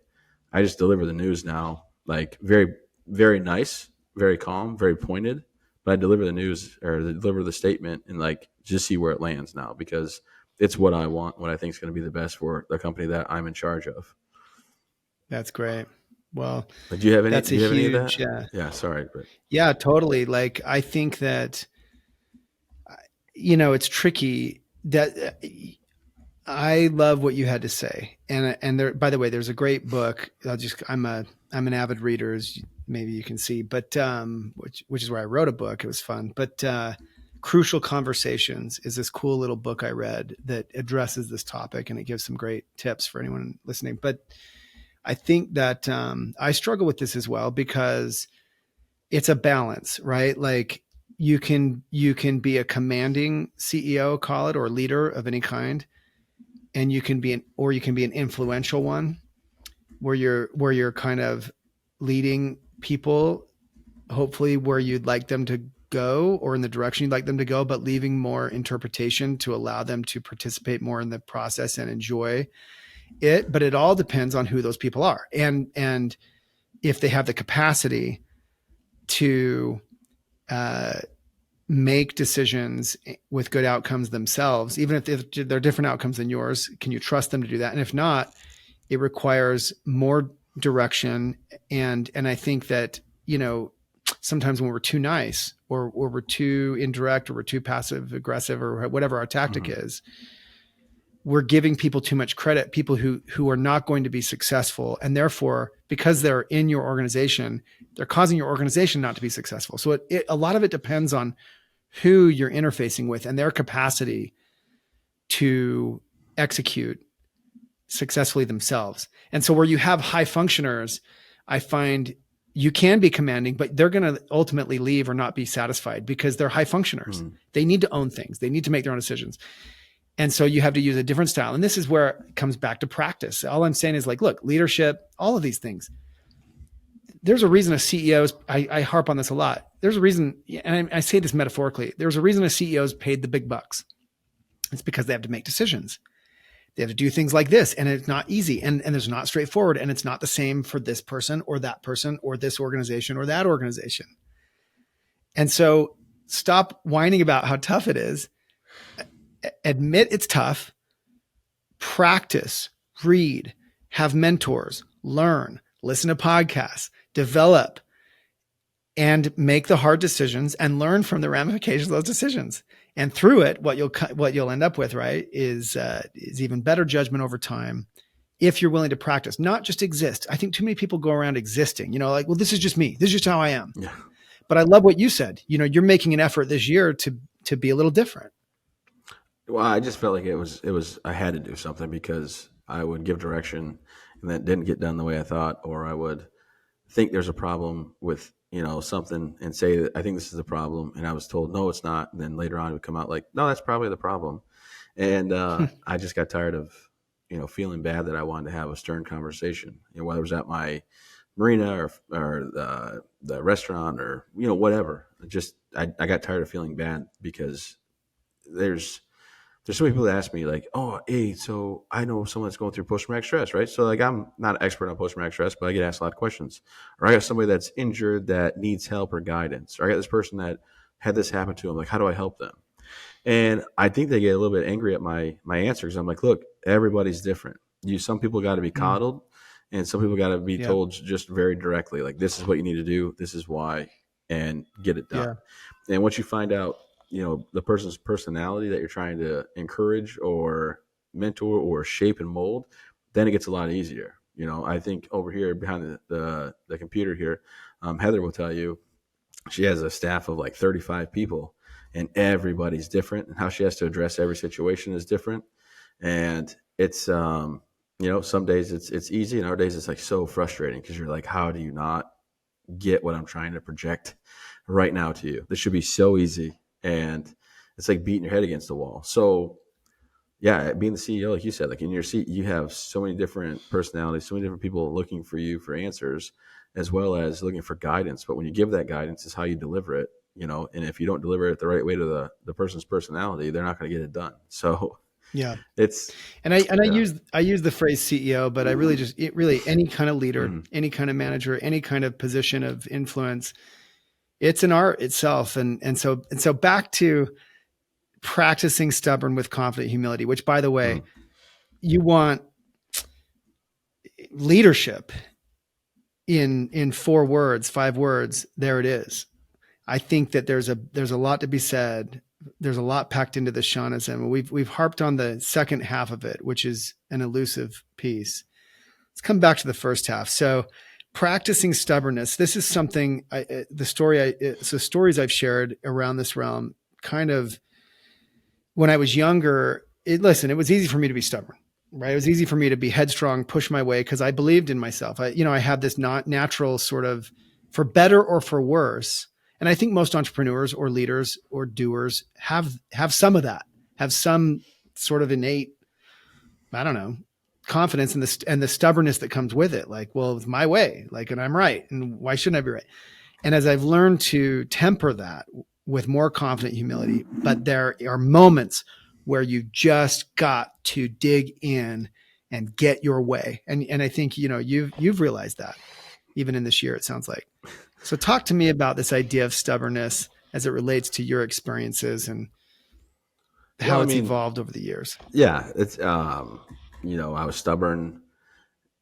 I just deliver the news now, like very, very nice, very calm, very pointed. But I deliver the news or deliver the statement and like just see where it lands now because it's what I want, what I think is going to be the best for the company that I'm in charge of. That's great. Well, But do you have any? that's Do a you have any of huge, that? Yeah, sorry, but yeah, totally. Like, I think that, it's tricky that I love what you had to say. And there, by the way, there's a great book. I'm an avid reader, as maybe you can see, but, which is where I wrote a book. It was fun, but, Crucial Conversations is this cool little book I read that addresses this topic, and it gives some great tips for anyone listening. But I think that, I struggle with this as well, because it's a balance, right? Like, you can be a commanding CEO, call it, or leader of any kind, and you can be an influential one, where you're kind of leading people, hopefully where you'd like them to go, or in the direction you'd like them to go, but leaving more interpretation to allow them to participate more in the process and enjoy it. But it all depends on who those people are, and if they have the capacity to make decisions with good outcomes themselves, even if they're different outcomes than yours. Can you trust them to do that? And if not, it requires more direction. And I think that, sometimes when we're too nice, or we're too indirect, or we're too passive aggressive, or whatever our tactic is, we're giving people too much credit, people who are not going to be successful. And therefore, because they're in your organization, they're causing your organization not to be successful. So a lot of it depends on who you're interfacing with and their capacity to execute successfully themselves. And so where you have high functioners, I find you can be commanding, but they're going to ultimately leave or not be satisfied, because they're high functioners. They need to own things. They need to make their own decisions. And so you have to use a different style. And this is where it comes back to practice. All I'm saying is, like, look, leadership, all of these things. There's a reason a CEO is, I harp on this a lot. There's a reason, and I say this metaphorically, there's a reason a CEO is paid the big bucks. It's because they have to make decisions. They have to do things like this, and it's not easy, and it's not straightforward, and it's not the same for this person or that person or this organization or that organization. And so stop whining about how tough it is. Admit it's tough. Practice, read, have mentors, learn, listen to podcasts, develop, and make the hard decisions and learn from the ramifications of those decisions. And through it, what you'll end up with, right, is even better judgment over time, if you're willing to practice, not just exist. I think too many people go around existing, like, well, this is just me. This is just how I am. yeah. But I love what you said. You're making an effort this year to be a little different. Well, I just felt like it was I had to do something, because I would give direction and that didn't get done the way I thought, or I would think there's a problem with something and say that I think this is the problem, and I was told no, it's not. And then later on it would come out like, no, that's probably the problem. And I just got tired of feeling bad that I wanted to have a stern conversation, whether it was at my marina or the restaurant or whatever. I got tired of feeling bad, because there's so many people that ask me, like, oh, hey, so I know someone that's going through post-traumatic stress, right? So, like, I'm not an expert on post-traumatic stress, but I get asked a lot of questions. Or I got somebody that's injured that needs help or guidance. Or I got this person that had this happen to them. Like, how do I help them? And I think they get a little bit angry at my answer, because I'm like, look, everybody's different. Some people got to be coddled, and some people got to be told just very directly, like, this is what you need to do, this is why, and get it done. Yeah. And once you find out, the person's personality that you're trying to encourage or mentor or shape and mold, then it gets a lot easier. I think over here behind the computer here, Heather will tell you, she has a staff of like 35 people, and everybody's different, and how she has to address every situation is different. And it's, some days it's easy, and other days it's like so frustrating, because you're like, how do you not get what I'm trying to project right now to you? This should be so easy. And it's like beating your head against the wall. So yeah, being the CEO, like you said, like in your seat, you have so many different personalities, so many different people looking for you for answers, as well as looking for guidance. But when you give that guidance, it's how you deliver it, and if you don't deliver it the right way to the person's personality, they're not going to get it done. So yeah, I use the phrase CEO, but I really any kind of leader, any kind of manager, any kind of position of influence, it's an art itself. And so back to practicing stubborn with confident humility, which, by the way, Mm. you want leadership in 4 words, 5 words. There it is. I think that there's a lot to be said. There's a lot packed into the Shawnism. We've harped on the second half of it, which is an elusive piece. Let's come back to the first half. So, practicing stubbornness. This is something stories I've shared around this realm. Kind of when I was younger. It was easy for me to be stubborn, right? It was easy for me to be headstrong, push my way because I believed in myself. I had this not natural sort of, for better or for worse. And I think most entrepreneurs or leaders or doers have some of that, have some sort of innate, I don't know, confidence in this and the stubbornness that comes with it. Like, well, it's my way, like, and I'm right. And why shouldn't I be right? And as I've learned to temper that with more confident humility, but there are moments where you just got to dig in and get your way. And I think, you've realized that even in this year, it sounds like. So talk to me about this idea of stubbornness as it relates to your experiences and Well, how I it's mean, evolved over the years. yeah, it's I was stubborn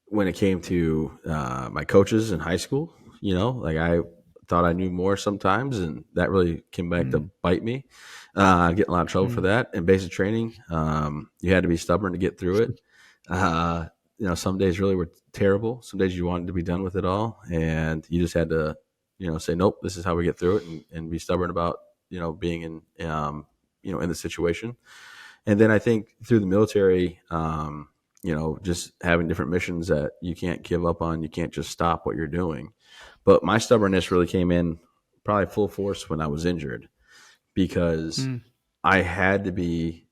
when it came to my coaches in high school. Like I thought I knew more sometimes, and that really came back to Mm, bite me. I get in a lot of trouble for mm, that. In basic training, you had to be stubborn to get through it. Some days really were terrible. Some days you wanted to be done with it all, and you just had to, say nope. This is how we get through it, and be stubborn about being in the situation. And then I think through the military, just having different missions that you can't give up on, you can't just stop what you're doing. But my stubbornness really came in probably full force when I was injured, because mm, I had to be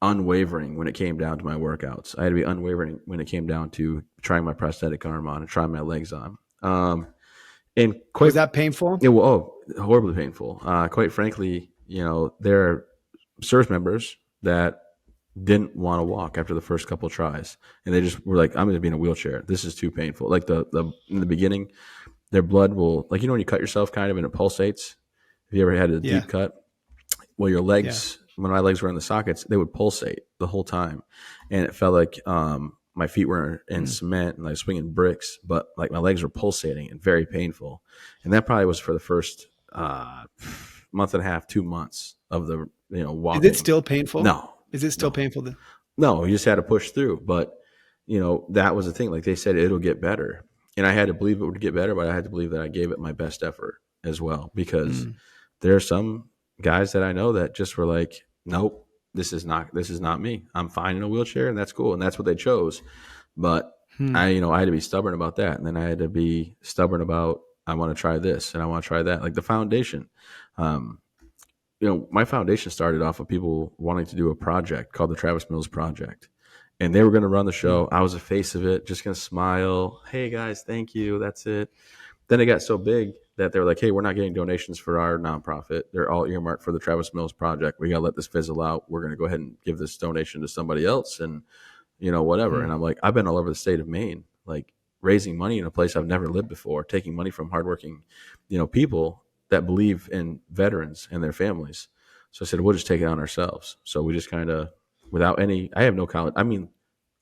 unwavering when it came down to my workouts. I had to be unwavering when it came down to trying my prosthetic arm on and trying my legs on. And Was quite, that painful? horribly painful. Quite frankly, there are service members that didn't want to walk after the first couple of tries, and they just were like, "I'm going to be in a wheelchair. This is too painful." Like the in the beginning, their blood will, like, when you cut yourself kind of and it pulsates. Have you ever had a Yeah. deep cut? Well, your Yeah. legs, when my legs were in the sockets, they would pulsate the whole time, and it felt like my feet were in Mm, cement and like swinging bricks, but like my legs were pulsating and very painful. And that probably was for the first month and a half, 2 months of the Is it walking. still painful? No, Is it still no, painful? no. You just had to push through. But that was the thing. Like they said, it'll get better, and I had to believe it would get better, but I had to believe that I gave it my best effort as well, because Mm, there are some guys that I know that just were like, nope, this is not me. I'm fine in a wheelchair, and that's cool, and that's what they chose. But hmm. I had to be stubborn about that, and then I had to be stubborn about, I want to try this and I want to try that. Like the foundation, um, my foundation started off of people wanting to do a project called the Travis Mills Project, and they were going to run the Hmm. show. I was the face of it, just going to smile. Hey guys, thank you. That's it. Then it got so big that they were like, "Hey, we're not getting donations for our nonprofit. They're all earmarked for the Travis Mills Project. We got to let this fizzle out. We're going to go ahead and give this donation to somebody else, and whatever." Hmm. And I'm like, I've been all over the state of Maine, like raising money in a place I've never lived before, taking money from hardworking, people that believe in veterans and their families. So I said, we'll just take it on ourselves. So we just kind of, without any, I have no college. I mean, I'm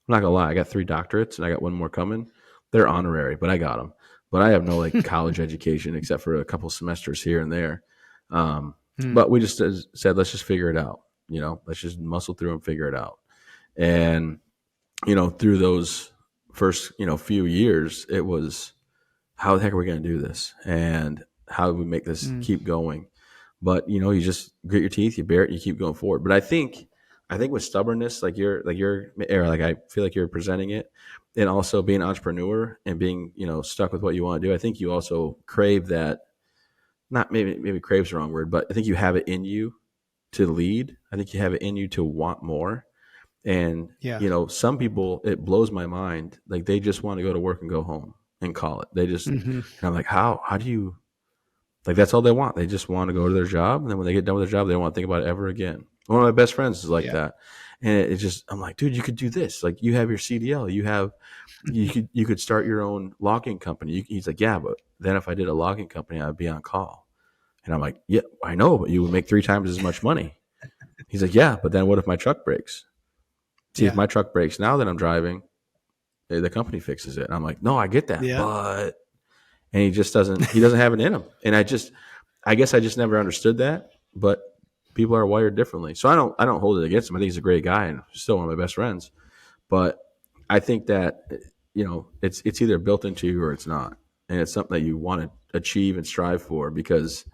not gonna lie, I got 3 doctorates and I got one more coming. They're honorary, but I got them. But I have no like college education except for a couple semesters here and there. Um, Hmm. but we just said, let's just figure it out. Let's just muscle through and figure it out. And through those first few years, it was, how the heck are we going to do this, and how do we make this Hmm. keep going? But you just grit your teeth, you bear it, and you keep going forward. But I think with stubbornness, or like I feel like you're presenting it, and also being an entrepreneur and being stuck with what you want to do, I think you also crave that. Not maybe crave's the wrong word, but I think you have it in you to lead. I think you have it in you to want more. And Yeah. some people, it blows my mind. Like they just want to go to work and go home and call it. They just, Hmm. and I'm like, how do you, like, that's all they want. They just want to go to their job. And then when they get done with their job, they don't want to think about it ever again. One of my best friends is like Yeah. that. And it just, I'm like, dude, you could do this. Like you have your CDL, you could start your own logging company. He's like, yeah, but then if I did a logging company, I'd be on call. And I'm like, yeah, I know, but you would make 3 times as much money. He's like, yeah, but then what if my truck breaks? See, if Yeah. my truck breaks now that I'm driving, the company fixes it. And I'm like, no, I get that, Yeah. but and he doesn't have it in him. And I guess I just never understood that. But people are wired differently, so I don't hold it against him. I think he's a great guy and still one of my best friends. But I think that it's either built into you or it's not, and it's something that you want to achieve and strive for. Because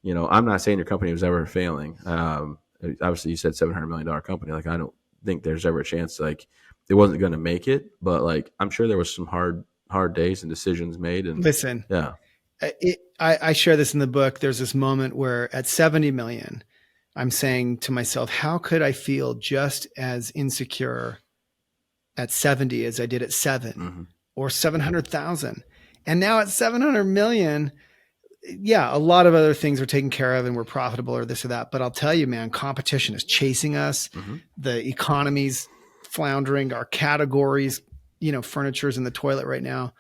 I'm not saying your company was ever failing. Obviously, you said $700 million company. Like, I don't think there's ever a chance like it wasn't going to make it. But like, I'm sure there was some hard days and decisions made. And Listen, yeah, I share this in the book. There's this moment where at 70 million, I'm saying to myself, how could I feel just as insecure at 70 as I did at 7 mm-hmm. or 700,000? And now at 700 million, yeah, a lot of other things are taken care of and we're profitable or this or that. But I'll tell you, man, competition is chasing us. Mm-hmm. The economy's floundering, our categories, furniture's in the toilet right now.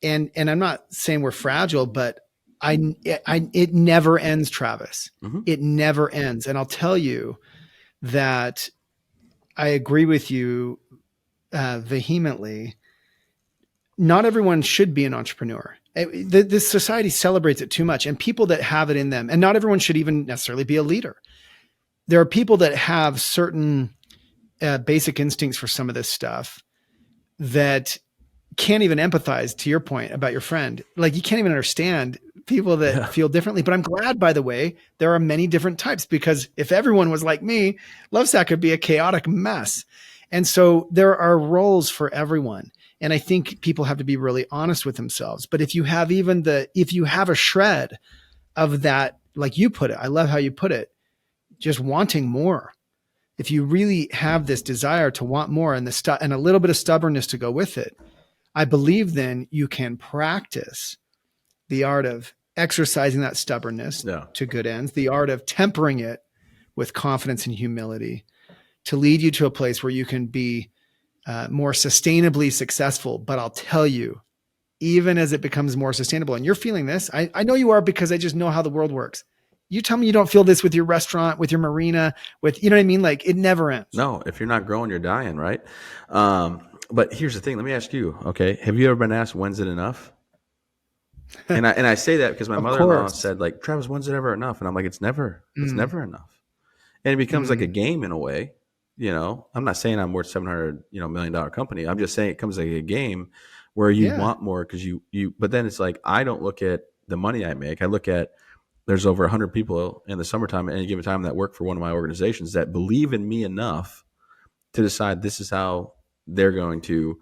And I'm not saying we're fragile, but it never ends, Travis. Mm-hmm. It never ends. And I'll tell you that I agree with you vehemently. Not everyone should be an entrepreneur. This society celebrates it too much, and people that have it in them, and not everyone should even necessarily be a leader. There are people that have certain basic instincts for some of this stuff that can't even empathize, to your point about your friend. Like, you can't even understand people that feel differently. But I'm glad, by the way, there are many different types, because if everyone was like me, Lovesac could be a chaotic mess. And so there are roles for everyone. And I think people have to be really honest with themselves. But if you have a shred of that, like you put it, I love how you put it, just wanting more. If you really have this desire to want more and and a little bit of stubbornness to go with it, I believe then you can practice the art of exercising that stubbornness to good ends, the art of tempering it with confidence and humility to lead you to a place where you can be more sustainably successful. But I'll tell you, even as it becomes more sustainable, and you're feeling this, I know you are, because I just know how the world works. You tell me you don't feel this with your restaurant, with your marina, with, you know what I mean? Like, it never ends. No, if you're not growing, you're dying, right? But here's the thing. Let me ask you, okay, have you ever been asked, when's it enough? And I say that because my mother-in-law said, like, Travis, when's it ever enough? And I'm like, it's never enough. And it becomes like a game in a way. I'm not saying I'm worth $700 million company. I'm just saying it comes like a game where you want more, because you but then it's like, I don't look at the money I make. I look at, there's over 100 people in the summertime at any given time that work for one of my organizations that believe in me enough to decide this is how they're going to,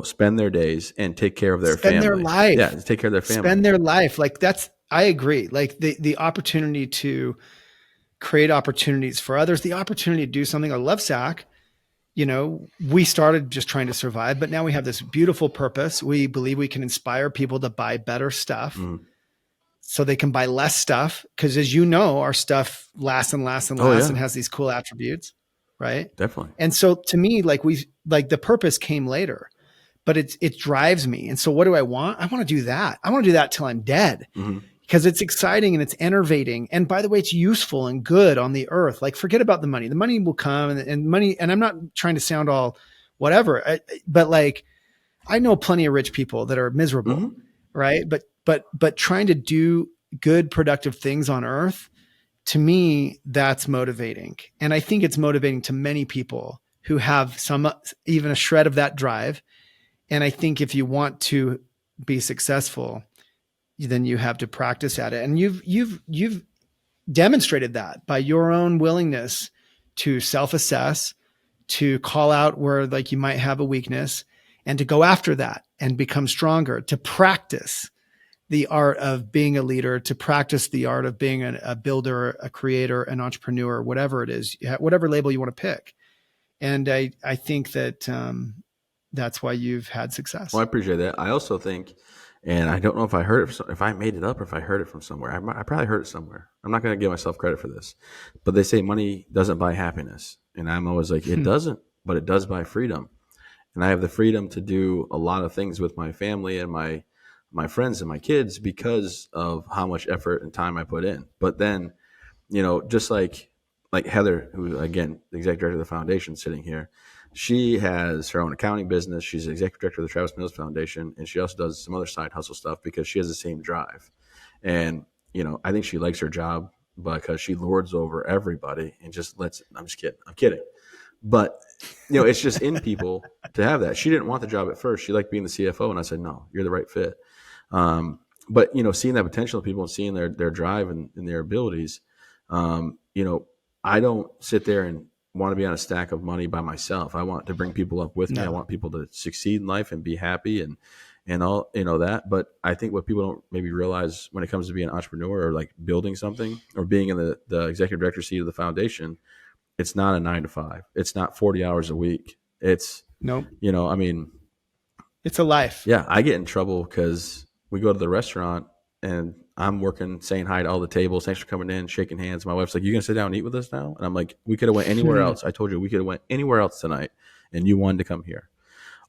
spend their days and take care of their family. Spend their life. Yeah, take care of their family. Spend their life. Like, I agree. Like, the opportunity to create opportunities for others, the opportunity to do something like Lovesac. We started just trying to survive, but now we have this beautiful purpose. We believe we can inspire people to buy better stuff. So they can buy less stuff, because, as you know, our stuff lasts and lasts and lasts and has these cool attributes, right? Definitely. And so to me, like, the purpose came later, but it drives me. And so what do I want? I want to do that. I want to do that till I'm dead, because it's exciting and it's enervating. And by the way, it's useful and good on the earth. Like, forget about the money. The money will come, and money. And I'm not trying to sound all whatever, but like, I know plenty of rich people that are miserable, right? But trying to do good, productive things on earth, to me, that's motivating. And I think it's motivating to many people who have even a shred of that drive. And I think if you want to be successful, then you have to practice at it. And you've demonstrated that by your own willingness to self-assess, to call out where, like, you might have a weakness, and to go after that and become stronger, to practice the art of being a leader, to practice the art of being a builder, a creator, an entrepreneur, whatever it is, whatever label you want to pick. And I think that that's why you've had success. Well, I appreciate that. I also think, and I don't know if I heard it, if I made it up or if I heard it from somewhere. I probably heard it somewhere. I'm not going to give myself credit for this, but they say money doesn't buy happiness. And I'm always like, it doesn't, but it does buy freedom. And I have the freedom to do a lot of things with my family and my friends and my kids because of how much effort and time I put in. But then, just like like Heather, who again, the executive director of the foundation sitting here, she has her own accounting business. She's the executive director of the Travis Mills Foundation. And she also does some other side hustle stuff because she has the same drive. And, I think she likes her job because she lords over everybody and just I'm just kidding. I'm kidding. But, it's just in people to have that. She didn't want the job at first. She liked being the CFO. And I said, no, you're the right fit. But, seeing that potential in people and seeing their drive and their abilities, I don't sit there and want to be on a stack of money by myself. I want to bring people up with me. I want people to succeed in life and be happy and all, that. But I think what people don't maybe realize when it comes to being an entrepreneur or like building something or being in the executive director seat of the foundation, it's not a 9 to 5. It's not 40 hours a week. It's, Nope. It's a life. Yeah. I get in trouble because we go to the restaurant and I'm working, saying hi to all the tables. Thanks for coming in, shaking hands. My wife's like, "You gonna sit down and eat with us now?" And I'm like, "We could have went anywhere else. I told you we could have went anywhere else tonight, and you wanted to come here."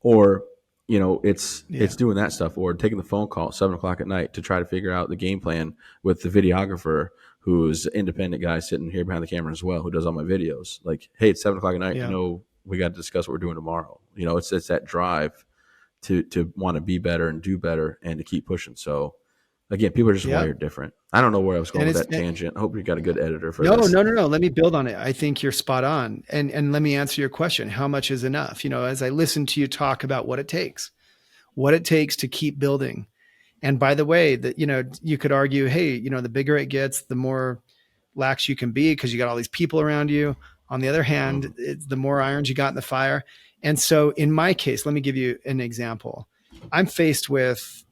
Or, it's doing that stuff, or taking the phone call at 7:00 at night to try to figure out the game plan with the videographer, who's an independent guy sitting here behind the camera as well, who does all my videos. Like, hey, it's 7:00 at night. Yeah. We got to discuss what we're doing tomorrow. It's that drive to want to be better and do better and to keep pushing. So, again, people are just wired different. I don't know where I was going with that tangent. I hope you got a good editor for this. No. Let me build on it. I think you're spot on. And let me answer your question. How much is enough? As I listen to you talk about what it takes to keep building. And by the way, that, you could argue, hey, the bigger it gets, the more lax you can be because you got all these people around you. On the other hand, it's the more irons you got in the fire. And so in my case, let me give you an example. I'm faced with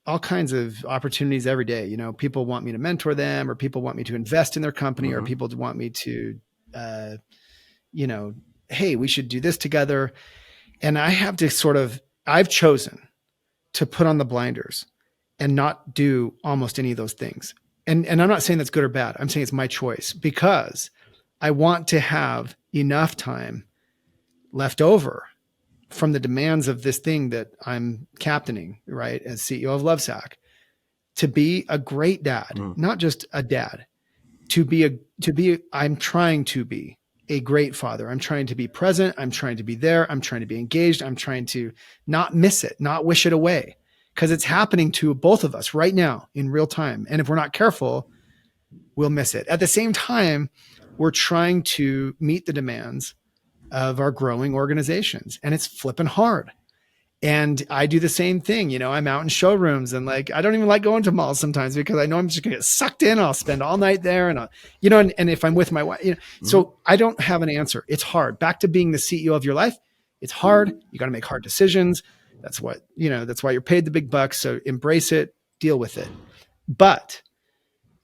all kinds of opportunities every day. People want me to mentor them, or people want me to invest in their company, or people want me to, hey, we should do this together. And I have to I've chosen to put on the blinders and not do almost any of those things. And I'm not saying that's good or bad. I'm saying it's my choice because I want to have enough time left over from the demands of this thing that I'm captaining, right, as CEO of Lovesack, to be a great dad, not just a dad, I'm trying to be a great father. I'm trying to be present. I'm trying to be there. I'm trying to be engaged. I'm trying to not miss it, not wish it away, because it's happening to both of us right now in real time. And if we're not careful, we'll miss it. At the same time, we're trying to meet the demands of our growing organizations, and it's flipping hard. And I do the same thing. I'm out in showrooms and I don't even like going to malls sometimes because I know I'm just going to get sucked in. I'll spend all night there and and if I'm with my wife, so I don't have an answer. It's hard. Back to being the CEO of your life. It's hard. You got to make hard decisions. That's what, that's why you're paid the big bucks. So embrace it, deal with it. But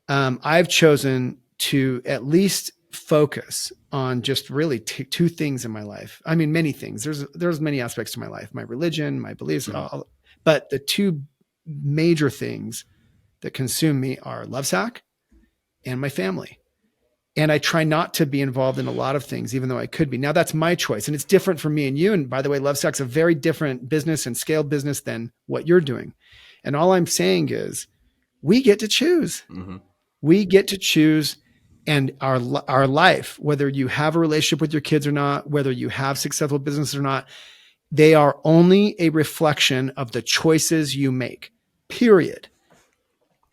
I've chosen to at least focus on just really two things in my life. I mean, many things. There's many aspects to my life, my religion, my beliefs, but the two major things that consume me are Lovesack and my family. And I try not to be involved in a lot of things, even though I could be. Now that's my choice, and it's different for me and you. And by the way, Lovesack's a very different business and scaled business than what you're doing. And all I'm saying is we get to choose. We get to choose. And our life, whether you have a relationship with your kids or not, whether you have successful business or not, they are only a reflection of the choices you make, period.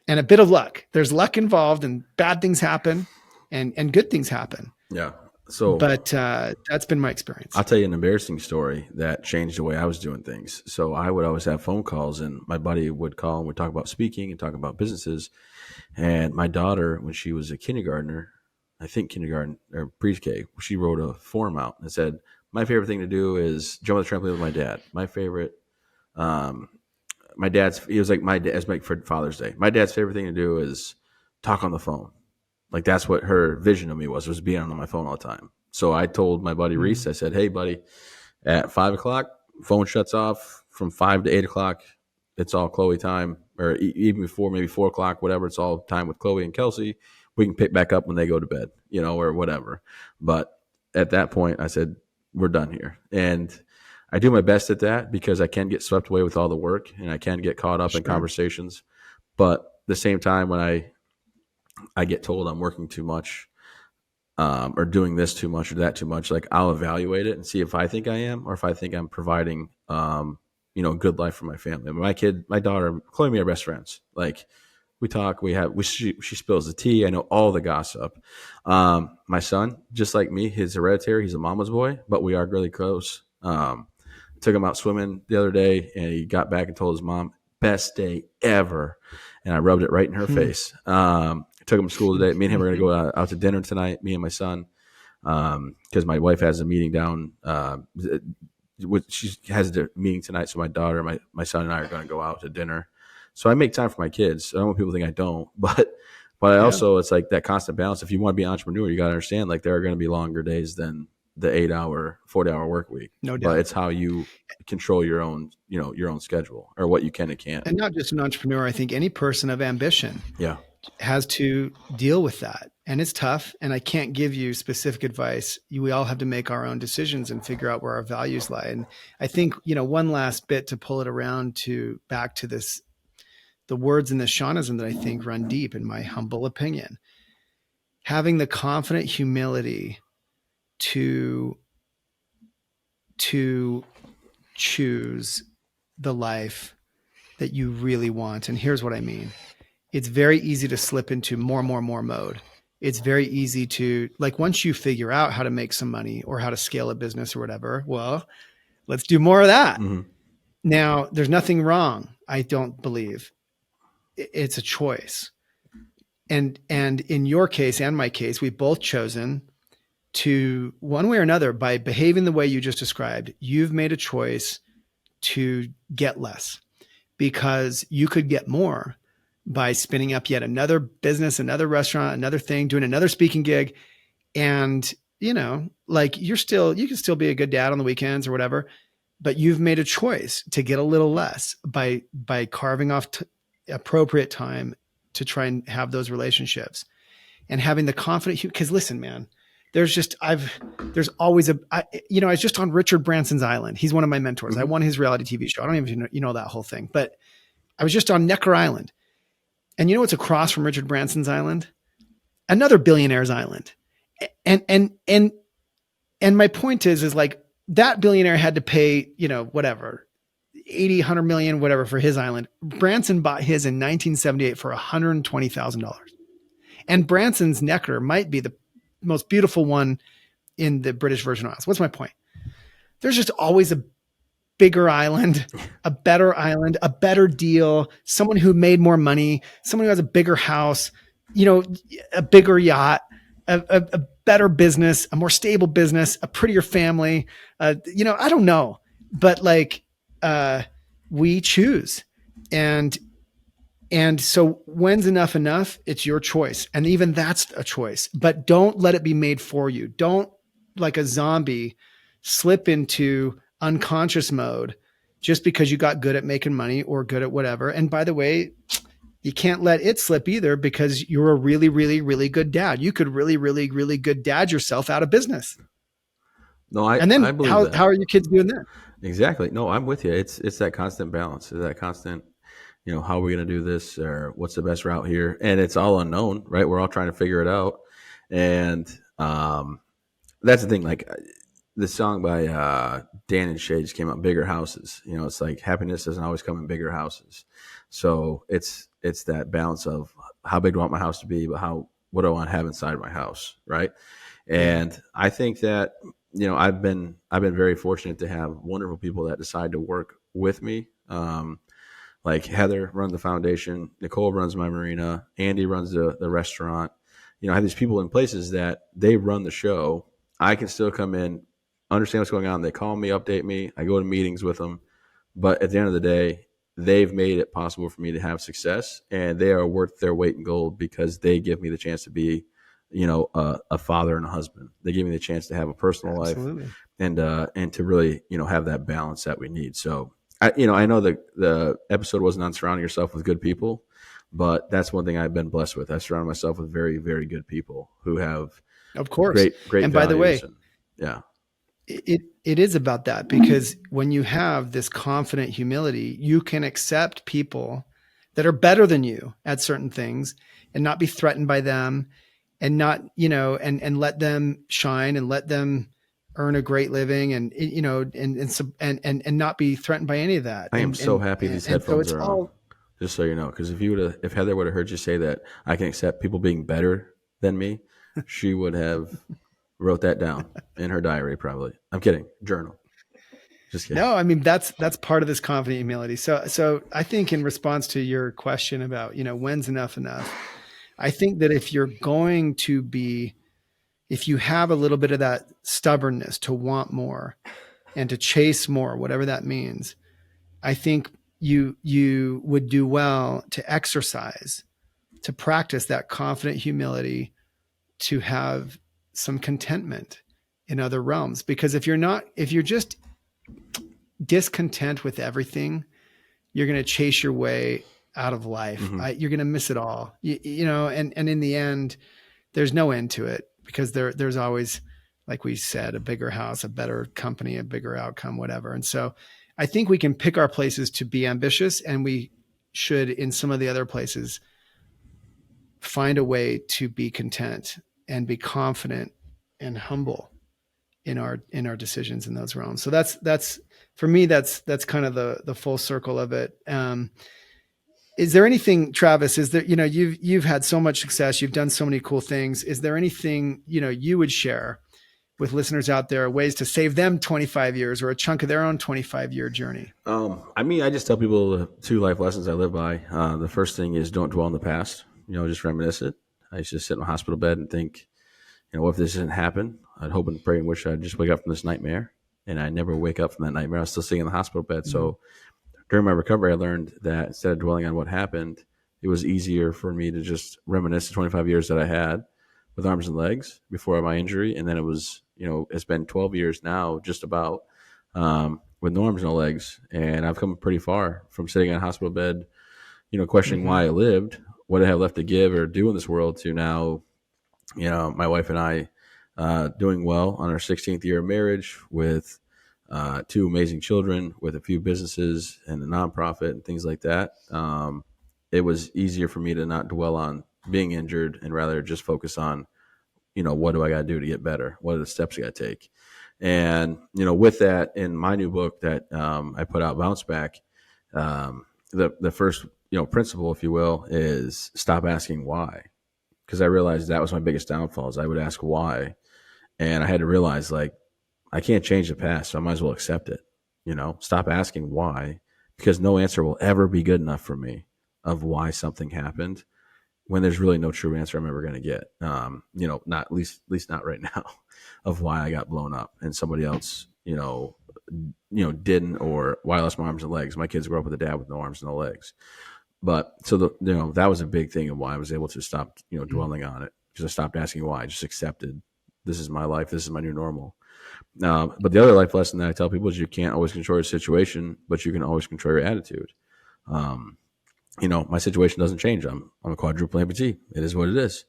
And a bit of luck. There's luck involved, and bad things happen and good things happen. Yeah. So, but that's been my experience. I'll tell you an embarrassing story that changed the way I was doing things. So I would always have phone calls, and my buddy would call and we'd talk about speaking and talk about businesses. And my daughter, when she was a kindergartner, I think kindergarten or pre-K, she wrote a form out and said, "My favorite thing to do is jump on the trampoline with my dad. My favorite, my dad's, it was like my dad, as my for Father's Day. My dad's favorite thing to do is talk on the phone." Like that's what her vision of me was being on my phone all the time. So I told my buddy Reese, I said, "Hey buddy, at 5:00, phone shuts off. From 5 to 8:00, it's all Chloe time, or even before maybe 4:00, whatever. It's all time with Chloe and Kelsey. We can pick back up when they go to bed, or whatever." But at that point I said, we're done here. And I do my best at that because I can get swept away with all the work and I can get caught up in conversations. But at the same time, when I get told I'm working too much, or doing this too much or that too much, like I'll evaluate it and see if I think I am, or if I think I'm providing, a good life for my family. My daughter, Chloe and me are best friends. Like we talk, she spills the tea. I know all the gossip. My son, just like me, he's hereditary. He's a mama's boy, but we are really close. Took him out swimming the other day, and he got back and told his mom, "Best day ever," and I rubbed it right in her face. Took him to school today. Me and him are going to go out to dinner tonight. Me and my son, because my wife has a meeting down. She has a meeting tonight, so my daughter, my son, and I are going to go out to dinner. So I make time for my kids. I don't want people to think I don't, but I also, it's like that constant balance. If you want to be an entrepreneur, you got to understand, like, there are going to be longer days than the 8-hour, 40-hour work week. No doubt. But it's how you control your own schedule, or what you can and can't. And not just an entrepreneur. I think any person of ambition has to deal with that. And it's tough. And I can't give you specific advice. We all have to make our own decisions and figure out where our values lie. And I think, one last bit to pull it around back to this, the words in the Shawnism that I think run deep, in my humble opinion, having the confident humility to choose the life that you really want. And here's what I mean. It's very easy to slip into more mode. It's very easy to, like, once you figure out how to make some money or how to scale a business or whatever, well, let's do more of that. Mm-hmm. Now, there's nothing wrong, I don't believe. It's a choice. And in your case and my case, we've both chosen to, one way or another, by behaving the way you just described, you've made a choice to get less, because you could get more by spinning up yet another business, another restaurant, another thing, doing another speaking gig. And, like, you can still be a good dad on the weekends or whatever, but you've made a choice to get a little less by carving off appropriate time to try and have those relationships, and having the confidence. Because listen, man, I was just on Richard Branson's island. He's one of my mentors. Mm-hmm. I won his reality TV show. I don't even know that whole thing, but I was just on Necker Island. And you know what's across from Richard Branson's island? Another billionaire's island. And my point is like, that billionaire had to pay, whatever, 80, 100 million, whatever, for his island. Branson bought his in 1978 for $120,000. And Branson's Necker might be the most beautiful one in the British Virgin Islands. What's my point? There's just always a bigger island, a better deal, someone who made more money, someone who has a bigger house, a bigger yacht, a better business, a more stable business, a prettier family. I don't know, but we choose. And so when's enough? It's your choice. And even that's a choice, but don't let it be made for you. Don't, like a zombie, slip into unconscious mode just because you got good at making money or good at whatever. And by the way, you can't let it slip either, because you're a really, really, really good dad. You could really, really, really good dad yourself out of business. No, I believe that. How are your kids doing that? Exactly. No, I'm with you. It's that constant balance. It's that constant, how are we going to do this, or what's the best route here? And it's all unknown, right? We're all trying to figure it out. And that's the thing. Like, the song by Dan and Shay just came out, Bigger Houses. It's like, happiness doesn't always come in bigger houses. So it's that balance of, how big do I want my house to be, but what do I want to have inside my house, right? And I think that, I've been very fortunate to have wonderful people that decide to work with me. Like Heather runs the foundation, Nicole runs my marina, Andy runs the restaurant. I have these people in places that they run the show. I can still come in, understand what's going on. They call me, update me. I go to meetings with them. But at the end of the day, they've made it possible for me to have success, and they are worth their weight in gold, because they give me the chance to be, a father and a husband. They give me the chance to have a personal Absolutely. life, and to really, have that balance that we need. So I know the episode wasn't on surrounding yourself with good people, but that's one thing I've been blessed with. I surround myself with very, very good people who have, of course, great. And by the way, yeah, it is about that, because when you have this confident humility, you can accept people that are better than you at certain things and not be threatened by them, and not, and let them shine and let them earn a great living, and, and not be threatened by any of that. I am so happy these And so headphones it's are on. all, Just so you know, because if Heather would have heard you say that I can accept people being better than me, she would have wrote that down in her diary. Probably. I'm kidding. Journal. Just kidding. no, I mean, that's part of this confident humility. So I think in response to your question about, when's enough, I think that if you have a little bit of that stubbornness to want more and to chase more, whatever that means, I think you would do well to exercise, to practice that confident humility, to have some contentment in other realms. Because if you're just discontent with everything, you're going to chase your way out of life. Mm-hmm. You're going to miss it all, and in the end, there's no end to it, because there's always, like we said, a bigger house, a better company, a bigger outcome, whatever. And so I think we can pick our places to be ambitious, and we should, in some of the other places, find a way to be content and be confident and humble in our decisions in those realms. So that's for me, that's kind of the full circle of it. Is there anything, Travis, is there, you've had so much success, you've done so many cool things. Is there anything, you would share with listeners out there, ways to save them 25 years or a chunk of their own 25-year journey? I just tell people the 2 life lessons I live by. The first thing is don't dwell on the past. Just reminisce it. I used to sit in a hospital bed and think, what if this didn't happen? I'd hope and pray and wish I'd just wake up from this nightmare. And I never wake up from that nightmare. I was still sitting in the hospital bed. Mm-hmm. So during my recovery, I learned that instead of dwelling on what happened, it was easier for me to just reminisce the 25 years that I had with arms and legs before my injury. And then it was, it's been 12 years now, just about, with no arms, no legs. And I've come pretty far from sitting in a hospital bed, questioning mm-hmm. why I lived, what I have left to give or do in this world, to now, my wife and I doing well on our 16th year of marriage with 2 amazing children, with a few businesses and a nonprofit and things like that. It was easier for me to not dwell on being injured and rather just focus on, what do I got to do to get better? What are the steps I got to take? And, with that, in my new book that I put out, Bounce Back, the first, principle, if you will, is stop asking why. Because I realized that was my biggest downfall, is I would ask why. And I had to realize, like, I can't change the past, so I might as well accept it. Stop asking why, because no answer will ever be good enough for me of why something happened, when there's really no true answer I'm ever going to get. Not at least not right now, of why I got blown up and somebody else, didn't, or why I lost my arms and legs. My kids grew up with a dad with no arms and no legs. But so that was a big thing of why I was able to stop, dwelling on it, because I stopped asking why. I just accepted, this is my life. This is my new normal. But the other life lesson that I tell people is you can't always control your situation, but you can always control your attitude. My situation doesn't change. I'm a quadruple amputee. It is what it is.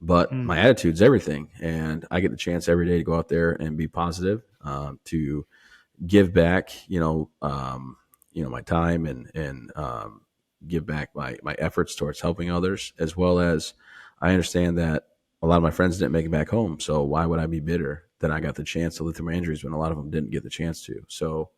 But my attitude's everything. And I get the chance every day to go out there and be positive, to give back, my time and give back my efforts towards helping others, as well as I understand that a lot of my friends didn't make it back home. So why would I be bitter that I got the chance to live through my injuries when a lot of them didn't get the chance to? So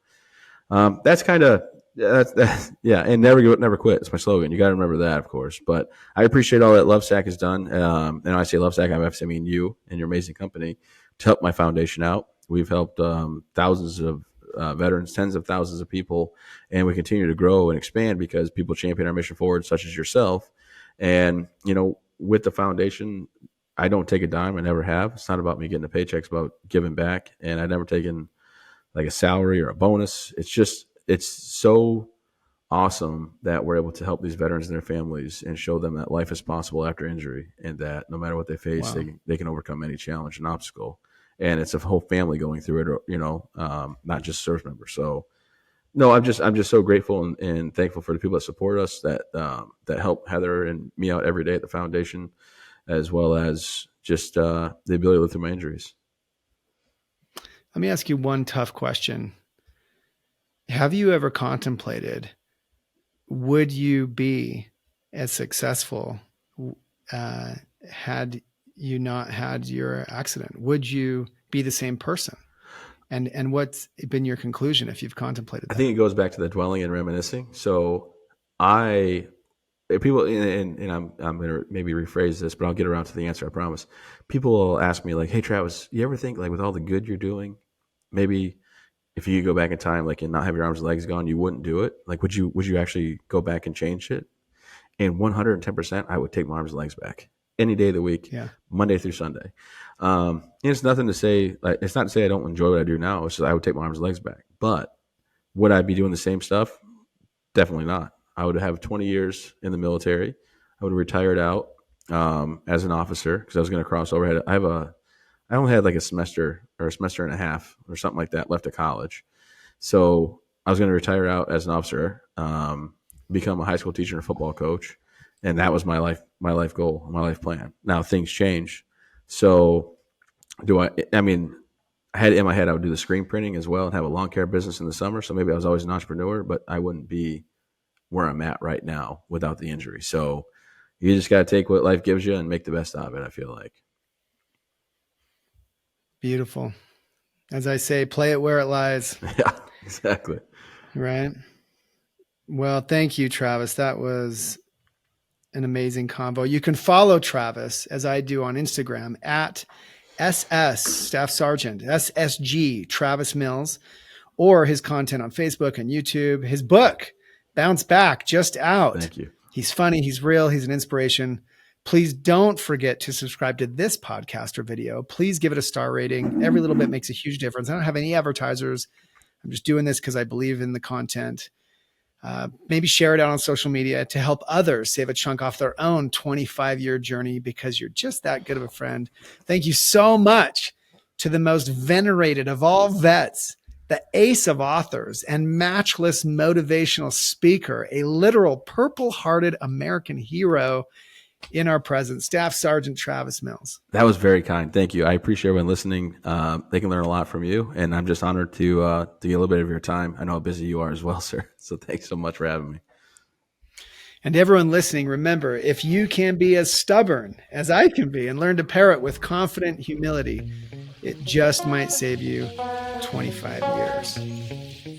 that's kind of, yeah. And never give up, never quit. It's my slogan. You got to remember that, of course. But I appreciate all that Lovesack has done. And when I say Lovesack, I mean you and your amazing company, to help my foundation out. We've helped thousands of veterans, tens of thousands of people, and we continue to grow and expand because people champion our mission forward, such as yourself. And, with the foundation, I don't take a dime. I never have. It's not about me getting a paycheck. It's about giving back. And I've never taken like a salary or a bonus. It's so awesome that we're able to help these veterans and their families and show them that life is possible after injury, and that no matter what they face, wow, they can overcome any challenge and obstacle. And it's a whole family going through it, not just service members. So no, I'm just so grateful and thankful for the people that support us, that help Heather and me out every day at the foundation, as well as just the ability to live through my injuries. Let me ask you one tough question. Have you ever contemplated, would you be as successful had you not had your accident? Would you be the same person? And what's been your conclusion if you've contemplated I that? think it goes back to the dwelling and reminiscing. So I people and I'm going to maybe rephrase this, but I'll get around to the answer, I promise. People will ask me like, "Hey Travis, you ever think like with all the good you're doing, maybe if you could go back in time like and not have your arms and legs gone, you wouldn't do it? Like would you actually go back and change it?" And 110% I would take my arms and legs back any day of the week, Yeah. Monday through Sunday. And it's nothing to say, like, it's not to say I don't enjoy what I do now. It's just I would take my arms and legs back. But would I be doing the same stuff? Definitely not. I would have 20 years in the military. I would have retired out as an officer because I was going to cross over. I only had like a semester or a semester and a half or something like that left of college. So I was going to retire out as an officer, become a high school teacher and a football coach, and that was my life goal, my life plan. Now things change, so do I? I mean, I had in my head I would do the screen printing as well and have a lawn care business in the summer. So maybe I was always an entrepreneur, but I wouldn't be where I'm at right now without the injury. So you just got to take what life gives you and make the best out of it, I feel like. Beautiful. As I say, play it where it lies. Yeah, exactly. Right. Well, thank you, Travis. That was an amazing convo. You can follow Travis as I do on Instagram at SS Staff Sergeant, SSG Travis Mills, or his content on Facebook and YouTube. His book, Bounce Back, just out. Thank you. He's funny. He's real. He's an inspiration. Please don't forget to subscribe to this podcast or video. Please give it a star rating. Every little bit makes a huge difference. I don't have any advertisers. I'm just doing this because I believe in the content. Maybe share it out on social media to help others save a chunk off their own 25-year journey because you're just that good of a friend. Thank you so much to the most venerated of all vets, the ace of authors and matchless motivational speaker, a literal purple-hearted American hero in our presence, Staff Sergeant Travis Mills. That was very kind. Thank you. I appreciate everyone listening. They can learn a lot from you, and I'm just honored to get a little bit of your time. I know how busy you are as well, sir. So thanks so much for having me. And everyone listening, remember, if you can be as stubborn as I can be and learn to pair it with confident humility, it just might save you 25 years.